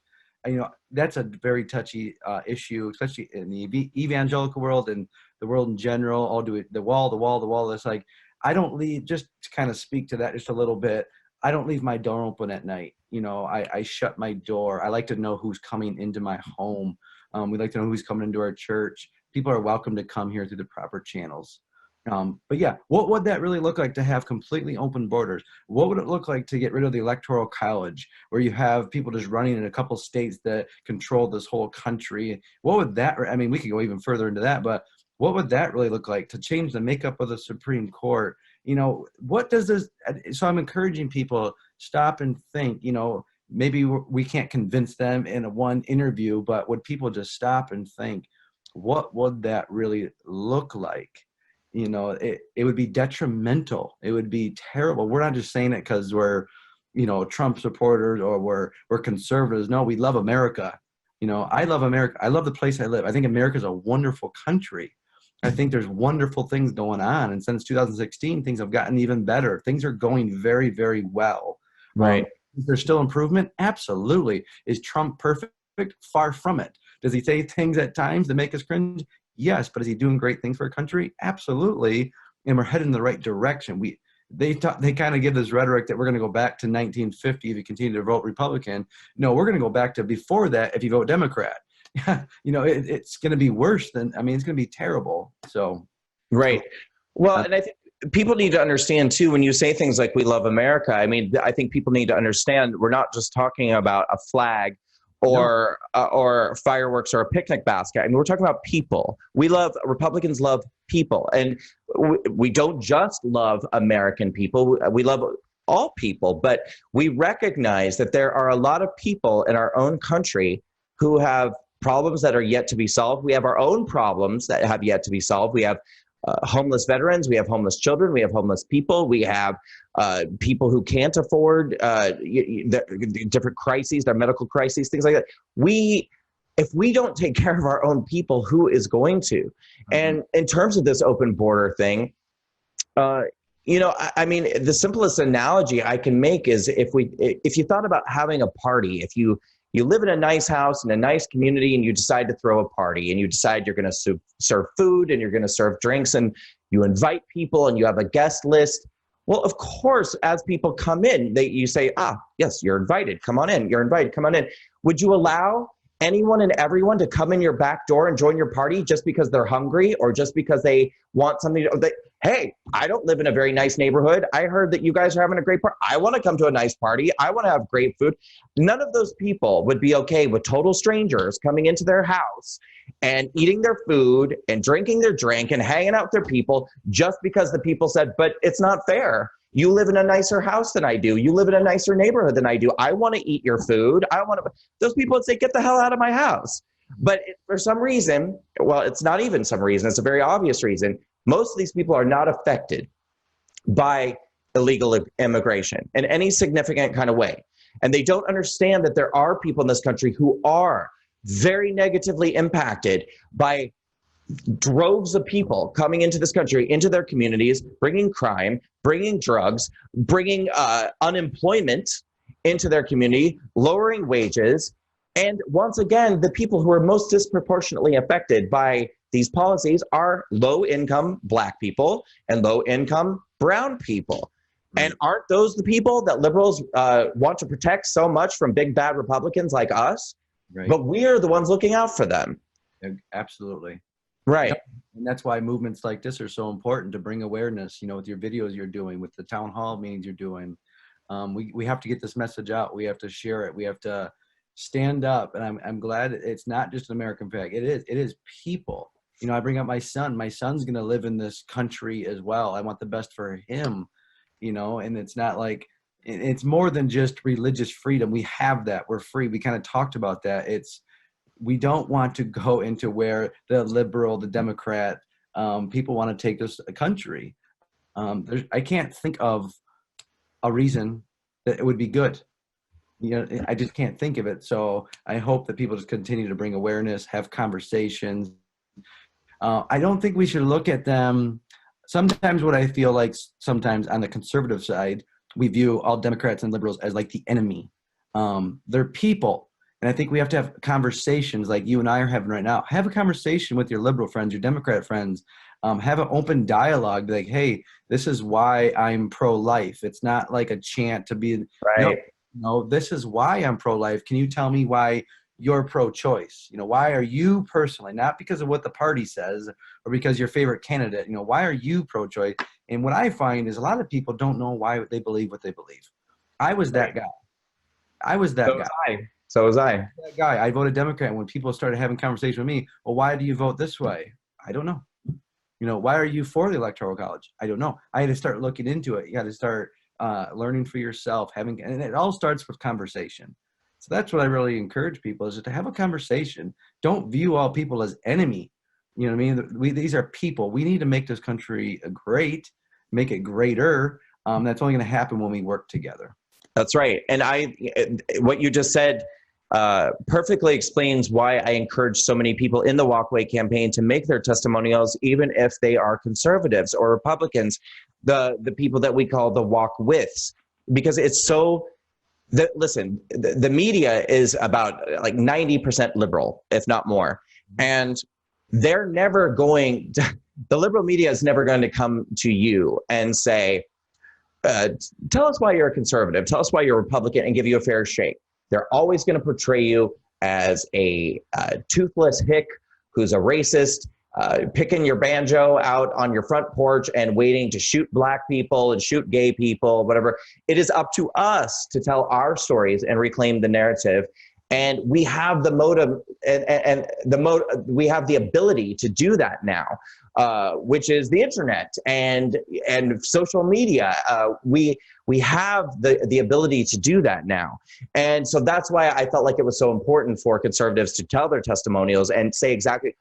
That's a very touchy issue, especially in the evangelical world and the world in general. I'll do it, the wall. That's like, I don't leave, just to kind of speak to that just a little bit. I don't leave my door open at night. I shut my door. I like to know who's coming into my home. We like to know who's coming into our church. People are welcome to come here through the proper channels. But yeah, what would that really look like to have completely open borders? What would it look like to get rid of the Electoral College, where you have people just running in a couple states that control this whole country? What would that, we could go even further into that, but what would that really look like to change the makeup of the Supreme Court? What does this, so I'm encouraging people, stop and think, maybe we can't convince them in one interview, but would people just stop and think, what would that really look like? It would be detrimental. It would be terrible. We're not just saying it because we're, Trump supporters or we're conservatives. No, we love America. I love America. I love the place I live. I think America's a wonderful country. I think there's wonderful things going on. And since 2016, things have gotten even better. Things are going very, very well. Right. Is there still improvement? Absolutely. Is Trump perfect? Far from it. Does he say things at times that make us cringe? Yes. But is he doing great things for our country? Absolutely. And we're heading in the right direction. They kind of give this rhetoric that we're going to go back to 1950 if you continue to vote Republican. No, we're going to go back to before that if you vote Democrat. It's going to be worse than, it's going to be terrible. So, right. Well, and I think people need to understand too, when you say things like we love America, I think people need to understand we're not just talking about a flag No. or fireworks or a picnic basket. I mean, we're talking about people. Republicans love people, and we don't just love American people. We love all people, but we recognize that there are a lot of people in our own country who have problems that are yet to be solved. We have our own problems that have yet to be solved. We have homeless veterans, we have homeless children, we have homeless people, we have people who can't afford different crises, their medical crises, things like that. If we don't take care of our own people, who is going to? Mm-hmm. And in terms of this open border thing, I mean, the simplest analogy I can make is if you thought about having a party, if you live in a nice house in a nice community and you decide to throw a party and you decide you're going to serve food and you're going to serve drinks and you invite people and you have a guest list. Well, of course, as people come in, you say, yes, you're invited. Come on in. You're invited. Come on in. Would you allow anyone and everyone to come in your back door and join your party just because they're hungry or just because they want something hey, I don't live in a very nice neighborhood. I heard that you guys are having a great party. I want to come to a nice party. I want to have great food. None of those people would be okay with total strangers coming into their house and eating their food and drinking their drink and hanging out with their people just because the people said, but it's not fair. You live in a nicer house than I do. You live in a nicer neighborhood than I do. I want to eat your food. Those people would say, get the hell out of my house. But for some reason, well, it's not even some reason, it's a very obvious reason. Most of these people are not affected by illegal immigration in any significant kind of way. And they don't understand that there are people in this country who are very negatively impacted by droves of people coming into this country, into their communities, bringing crime, bringing drugs, bringing unemployment into their community, lowering wages. And once again, the people who are most disproportionately affected by these policies are low-income Black people and low-income brown people. And aren't those the people that liberals want to protect so much from big bad Republicans like us? Right. But we are the ones looking out for them. Absolutely. Right. And that's why movements like this are so important, to bring awareness, with your videos you're doing, with the town hall meetings you're doing. We have to get this message out. We have to share it. We have to stand up. And I'm glad it's not just an American flag. It is people. I bring up my son. My son's going to live in this country as well. I want the best for him, and it's not like, it's more than just religious freedom. We have that. We're free. We kind of talked about that. We don't want to go into where the liberal, the Democrat, people want to take this country. I can't think of a reason that it would be good. I just can't think of it. So I hope that people just continue to bring awareness, have conversations. I don't think we should look at them. Sometimes what I feel like sometimes on the conservative side, we view all Democrats and liberals as like the enemy. They're people. And I think we have to have conversations like you and I are having right now. Have a conversation with your liberal friends, your Democrat friends. Have an open dialogue. Like, hey, this is why I'm pro-life. It's not like a chant to be, right. No, this is why I'm pro-life. Can you tell me why you're pro-choice? Why are you personally, not because of what the party says or because your favorite candidate, why are you pro-choice? And what I find is a lot of people don't know why they believe what they believe. I was that guy. So was I. That guy. I voted Democrat. When people started having conversation with me, well, why do you vote this way? I don't know. Why are you for the Electoral College? I don't know. I had to start looking into it. You got to start learning for yourself, and it all starts with conversation. So that's what I really encourage people, is to have a conversation. Don't view all people as enemy. You know what I mean? These are people. We need to make this country great, make it greater. That's only going to happen when we work together. That's right. And what you just said perfectly explains why I encourage so many people in the WalkAway campaign to make their testimonials, even if they are conservatives or Republicans, the people that we call the walk withs, because it's so. Listen, the media is about like 90% liberal, if not more. And they're never going to, the liberal media is never going to come to you and say, tell us why you're a conservative, tell us why you're a Republican, and give you a fair shake. They're always going to portray you as a toothless hick who's a racist, picking your banjo out on your front porch and waiting to shoot Black people and shoot gay people, whatever. It is up to us to tell our stories and reclaim the narrative. And we have the motive we have the ability to do that now, which is the internet and social media. We have the ability to do that now. And so that's why I felt like it was so important for conservatives to tell their testimonials and say exactly,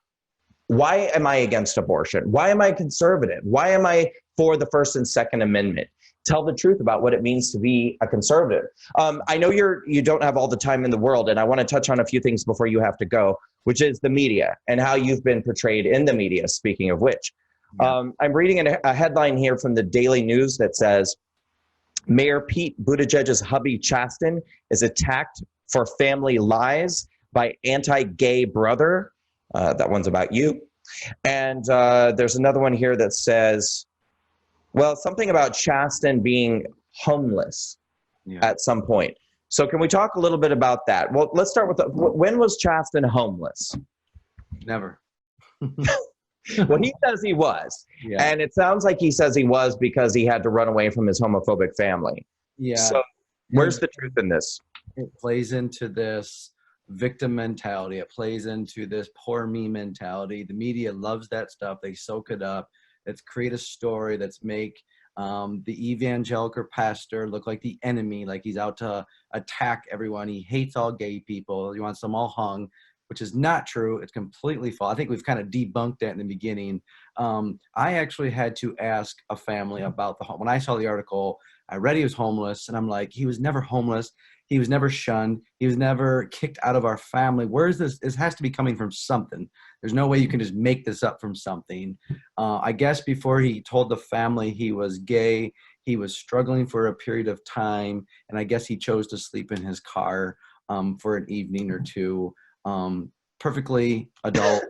why am I against abortion? Why am I conservative? Why am I for the First and Second Amendment? Tell the truth about what it means to be a conservative. I know you don't have all the time in the world, and I want to touch on a few things before you have to go, which is the media and how you've been portrayed in the media, speaking of which. Yeah. I'm reading a headline here from the Daily News that says, Mayor Pete Buttigieg's hubby Chasten is attacked for family lies by anti-gay brother. That one's about you. And there's another one here that says, well, something about Chasten being homeless at some point. So can we talk a little bit about that? Well, let's start with when was Chasten homeless? Never. Well, he says he was. Yeah. And it sounds like he says he was because he had to run away from his homophobic family. Yeah. So where's the truth in this? It plays into this victim mentality. It plays into this poor me mentality. The media loves that stuff. They soak it up. Let's create a story. Let's make the evangelical pastor look like the enemy, like he's out to attack everyone. He hates all gay people. He wants them all hung, which is not true. It's completely false. I think we've kind of debunked that in the beginning. I actually had to ask a family about when I saw the article, I read he was homeless, and I'm like, he was never homeless. He was never shunned. He was never kicked out of our family. Where is this? This has to be coming from something. There's no way you can just make this up from something. I guess before he told the family he was gay, he was struggling for a period of time, and I guess he chose to sleep in his car for an evening or two. Perfectly adult,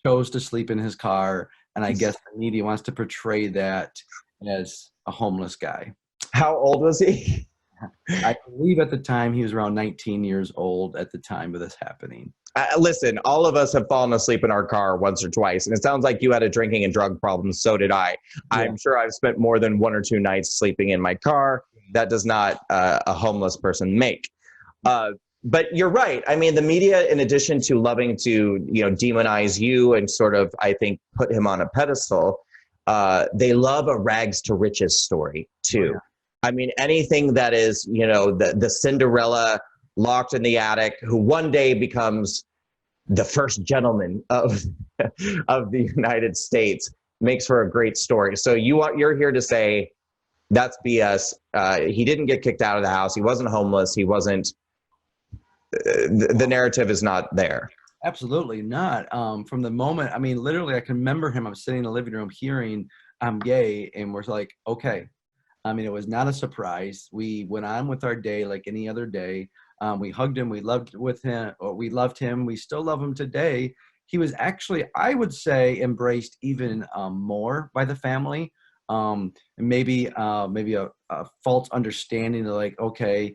chose to sleep in his car, and I guess the media wants to portray that as a homeless guy. How old was he? I believe at the time he was around 19 years old at the time of this happening. Listen, all of us have fallen asleep in our car once or twice, and it sounds like you had a drinking and drug problem. So did I. Yeah. I'm sure I've spent more than 1 or 2 nights sleeping in my car. That does not a homeless person make. But you're right. I mean, the media, in addition to loving to, demonize you and sort of, I think, put him on a pedestal, they love a rags to riches story too. Oh, yeah. I mean, anything that is, the Cinderella locked in the attic, who one day becomes the first gentleman of the United States, makes for a great story. So you're here to say that's BS. He didn't get kicked out of the house. He wasn't homeless. He wasn't. The narrative is not there. Absolutely not. From the moment, I mean, literally, I can remember him. I'm sitting in the living room hearing I'm gay, and we're like, okay. I mean, it was not a surprise. We went on with our day like any other day. We hugged him. We loved him. We loved him. We still love him today. He was actually, I would say, embraced even more by the family. And maybe a false understanding of like, okay,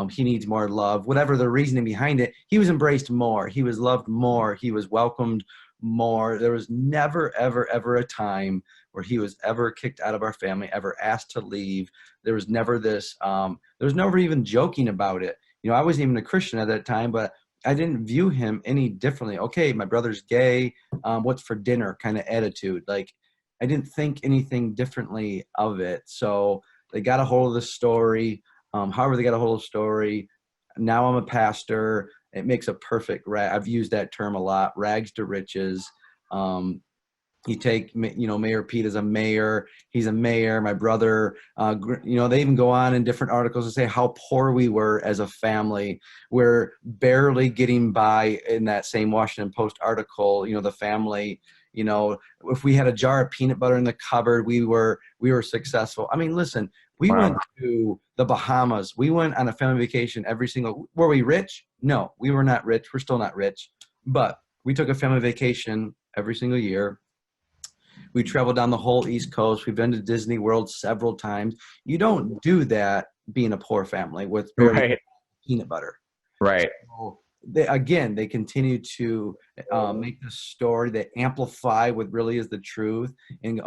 he needs more love. Whatever the reasoning behind it, he was embraced more. He was loved more. He was welcomed more. There was never, ever, ever a time where he was ever kicked out of our family, ever asked to leave. There was never this, there was never even joking about it. I wasn't even a Christian at that time, but I didn't view him any differently. Okay, my brother's gay, what's for dinner kind of attitude. Like, I didn't think anything differently of it. So they got a hold of the story. However they got a hold of the story, now I'm a pastor. It makes a perfect I've used that term a lot, rags to riches. You take, Mayor Pete as a mayor. He's a mayor. My brother, they even go on in different articles to say how poor we were as a family. We're barely getting by. In that same Washington Post article, the family, if we had a jar of peanut butter in the cupboard, we were successful. I mean, listen, we went to the Bahamas. We went on a family vacation were we rich? No, we were not rich. We're still not rich, but we took a family vacation every single year. We traveled down the whole East Coast. We've been to Disney World several times. You don't do that being a poor family with barely peanut butter. Right. So they continue to make this story. They amplify what really is the truth. And,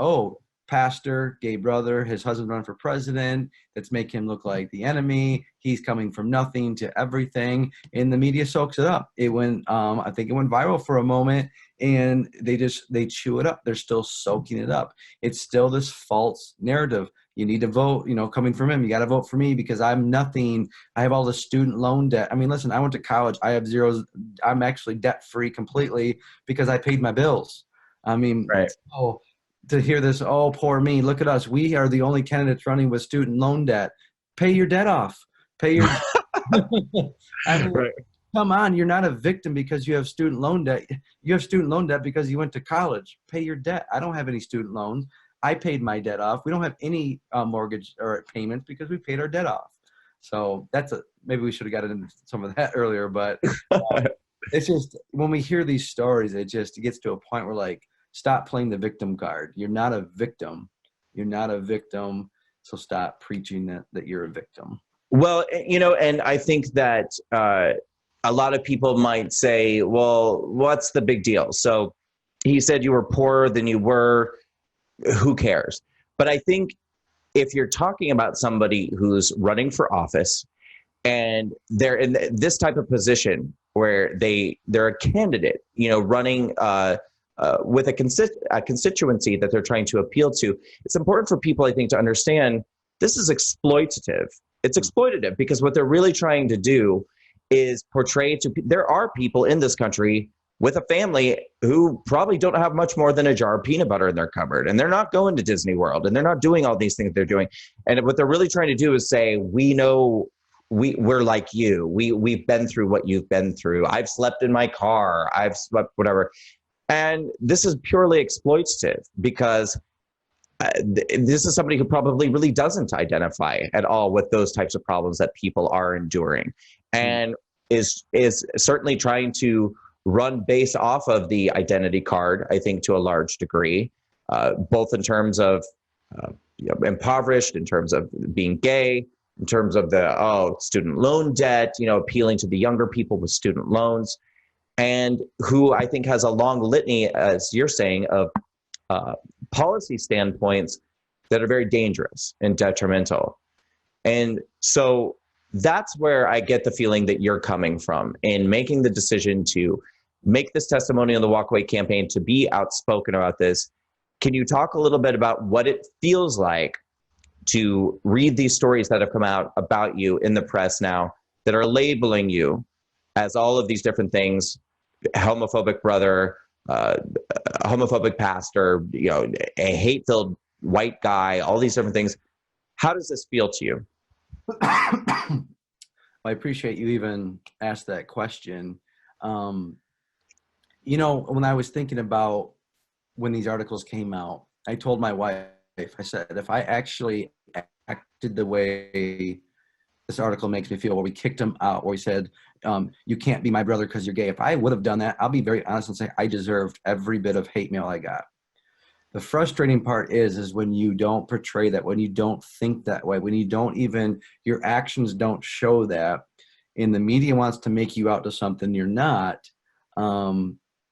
pastor, gay brother, his husband run for president. Let's make him look like the enemy. He's coming from nothing to everything, and the media soaks it up. It went, I think it went viral for a moment, and they chew it up. They're still soaking it up. It's still this false narrative. You need to vote, coming from him. You got to vote for me because I'm nothing. I have all the student loan debt. I mean, listen, I went to college. I have zeros. I'm actually debt free completely because I paid my bills. I mean, Right. so to hear this, oh, poor me, look at us. We are the only candidates running with student loan debt. Pay your debt off. Pay your I mean, Right. come on, you're not a victim because you have student loan debt. You have student loan debt because you went to college. Pay your debt. I don't have any student loans. I paid my debt off. We don't have any mortgage or payments because we paid our debt off. So maybe we should have gotten into some of that earlier, but it's just, when we hear these stories, it gets to a point where, like, stop playing the victim card. You're not a victim. You're not a victim. So stop preaching that you're a victim. Well, and I think that a lot of people might say, well, what's the big deal? So he said you were poorer than you were. Who cares? But I think if you're talking about somebody who's running for office and they're in this type of position where they're a candidate, running with a constituency that they're trying to appeal to, it's important for people, I think, to understand this is exploitative. It's exploitative because what they're really trying to do is portray there are people in this country with a family who probably don't have much more than a jar of peanut butter in their cupboard, and they're not going to Disney World, and they're not doing all these things they're doing. And what they're really trying to do is say, we know we're like you. We've been through what you've been through. I've slept in my car. I've slept whatever. And this is purely exploitative because this is somebody who probably really doesn't identify at all with those types of problems that people are enduring, and is certainly trying to run based off of the identity card, I think, to a large degree, both in terms of impoverished, in terms of being gay, in terms of the student loan debt, appealing to the younger people with student loans, and who I think has a long litany, as you're saying, of policy standpoints that are very dangerous and detrimental. And so that's where I get the feeling that you're coming from in making the decision to make this testimony on the WalkAway campaign, to be outspoken about this. Can you talk a little bit about what it feels like to read these stories that have come out about you in the press now that are labeling you as all of these different things, homophobic brother, homophobic pastor, a hate-filled white guy, all these different things? How does this feel to you? I appreciate you even asked that question. When I was thinking about when these articles came out, I told my wife, I said, if I actually acted the way this article makes me feel, where we kicked him out, where we said, you can't be my brother because you're gay. If I would have done that, I'll be very honest and say I deserved every bit of hate mail I got. The frustrating part is when you don't portray that, when you don't think that way, when you don't even, your actions don't show that, and the media wants to make you out to something you're not,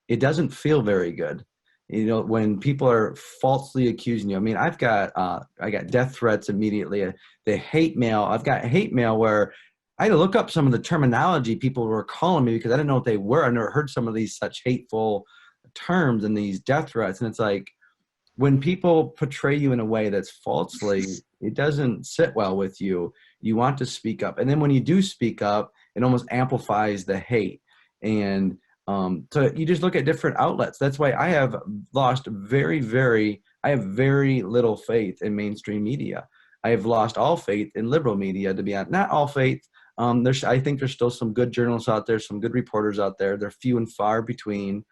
it doesn't feel very good. When people are falsely accusing you. I mean, I got death threats immediately. The hate mail, I've got hate mail where I had to look up some of the terminology people were calling me because I didn't know what they were. I never heard some of these such hateful terms and these death threats. And it's like, when people portray you in a way that's falsely, it doesn't sit well with you. You want to speak up. And then when you do speak up, it almost amplifies the hate. And so you just look at different outlets. That's why I have lost very little faith in mainstream media. I have lost all faith in liberal media, to be honest. Not all faith. I think there's still some good journalists out there, some good reporters out there. They're few and far between.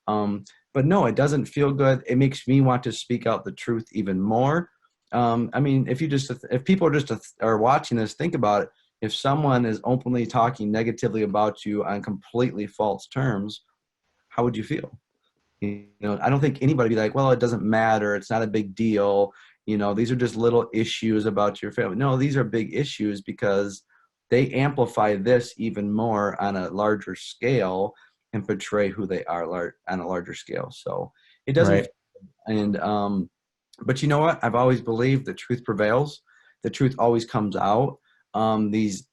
But no, it doesn't feel good. It makes me want to speak out the truth even more. I mean, if people are watching this, think about it. If someone is openly talking negatively about you on completely false terms, how would you feel? I don't think anybody would be like, well, it doesn't matter. It's not a big deal. These are just little issues about your family. No, these are big issues because they amplify this even more on a larger scale and portray who they are on a larger scale. So it doesn't. Right. And But you know what? I've always believed the truth prevails. The truth always comes out. These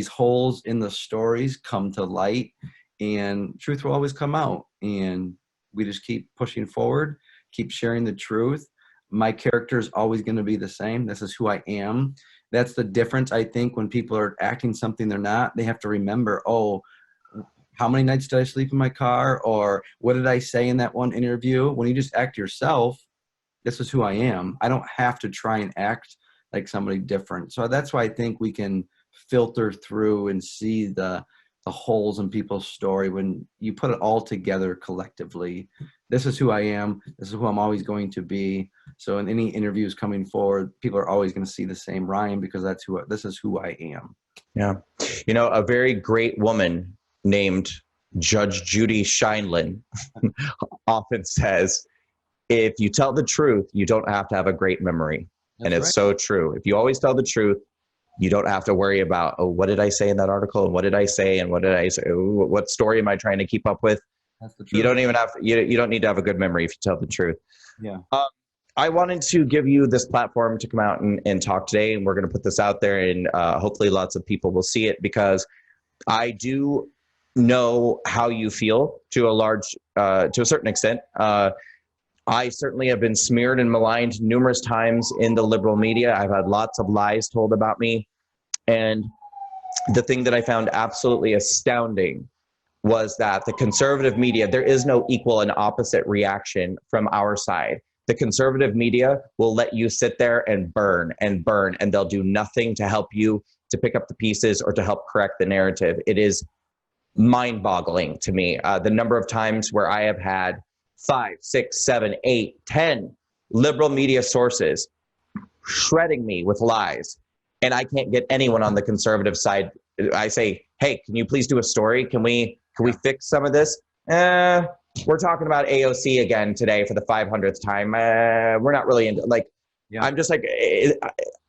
holes in the stories come to light, and truth will always come out. And we just keep pushing forward, keep sharing the truth. My character is always going to be the same. This is who I am. That's the difference, I think, when people are acting something they're not. They have to remember, oh, how many nights did I sleep in my car? Or what did I say in that one interview? When you just act yourself, this is who I am. I don't have to try and act like somebody different. So that's why I think we can filter through and see the holes in people's story when you put it all together collectively. This is who I am. This is who I'm always going to be. So in any interviews coming forward, people are always going to see the same Ryan, because this is who I am. Yeah. You know, a very great woman named Judge Judy Scheinlin often says, if you tell the truth, you don't have to have a great memory. And it's so true. If you always tell the truth, you don't have to worry about, oh, what did I say in that article? And what did I say? And what did I say? What story am I trying to keep up with? That's the truth. You don't even have, you don't need to have a good memory if you tell the truth. Yeah. I wanted to give you this platform to come out and talk today. And we're going to put this out there, and hopefully lots of people will see it, because I do know how you feel to a certain extent. I certainly have been smeared and maligned numerous times in the liberal media. I've had lots of lies told about me. And the thing that I found absolutely astounding was that the conservative media, there is no equal and opposite reaction from our side. The conservative media will let you sit there and burn, and they'll do nothing to help you to pick up the pieces or to help correct the narrative. It is mind-boggling to me, the number of times where I have had 5, 6, 7, 8, 10 liberal media sources shredding me with lies, and I can't get anyone on the conservative side. I say, hey, can you please do a story? Can we fix some of this? We're talking about AOC again today for the 500th time. We're not really into, like, yeah. I'm just like,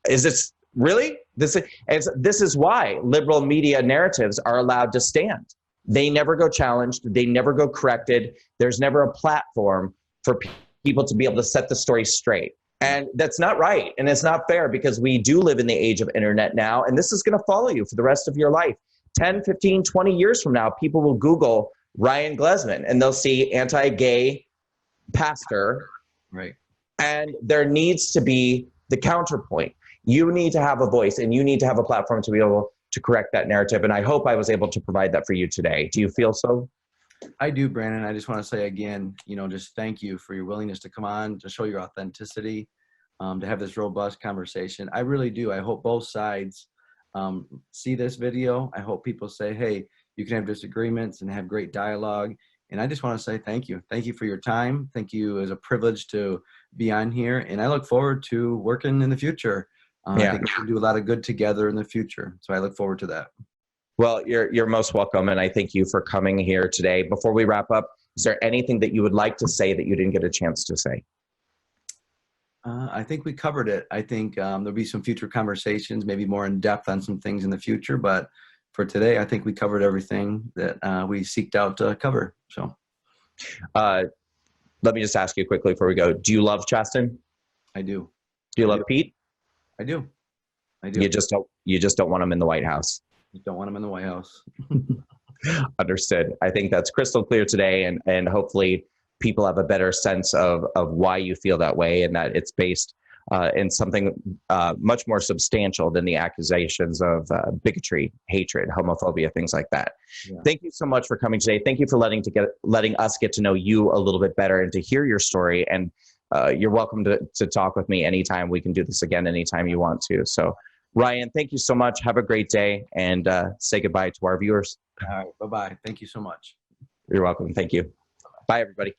is this really? This is why liberal media narratives are allowed to stand. They never go challenged. They never go corrected. There's never a platform for people to be able to set the story straight. And that's not right. And it's not fair, because we do live in the age of internet now. And this is going to follow you for the rest of your life. 10, 15, 20 years from now, people will Google Rhyan Glezman and they'll see anti-gay pastor. Right. And there needs to be the counterpoint. You need to have a voice, and you need to have a platform to be able to correct that narrative. And I hope I was able to provide that for you today. Do you feel so? I do, Brandon. I just want to say again, just thank you for your willingness to come on, to show your authenticity, to have this robust conversation. I really do. I hope both sides see this video. I hope people say, hey, you can have disagreements and have great dialogue. And I just want to say thank you. Thank you for your time. Thank you. It was a privilege to be on here. And I look forward to working in the future. I think we can do a lot of good together in the future. So I look forward to that. Well, you're most welcome. And I thank you for coming here today. Before we wrap up, is there anything that you would like to say that you didn't get a chance to say? I think we covered it. I think there'll be some future conversations, maybe more in depth on some things in the future. But for today, I think we covered everything that we seeked out to cover. So let me just ask you quickly before we go. Do you love Chasten? I do. Do you love Pete? I do. You just don't want him in the White House. You don't want him in the White House. Understood. I think that's crystal clear today, and hopefully people have a better sense of why you feel that way, and that it's based in something much more substantial than the accusations of bigotry, hatred, homophobia, things like that. Yeah. Thank you so much for coming today. Thank you for letting us get to know you a little bit better and to hear your story. And you're welcome to talk with me anytime. We can do this again anytime you want to. So, Ryan, thank you so much. Have a great day, and say goodbye to our viewers. All right. Bye-bye. Thank you so much. You're welcome. Thank you. Bye, everybody.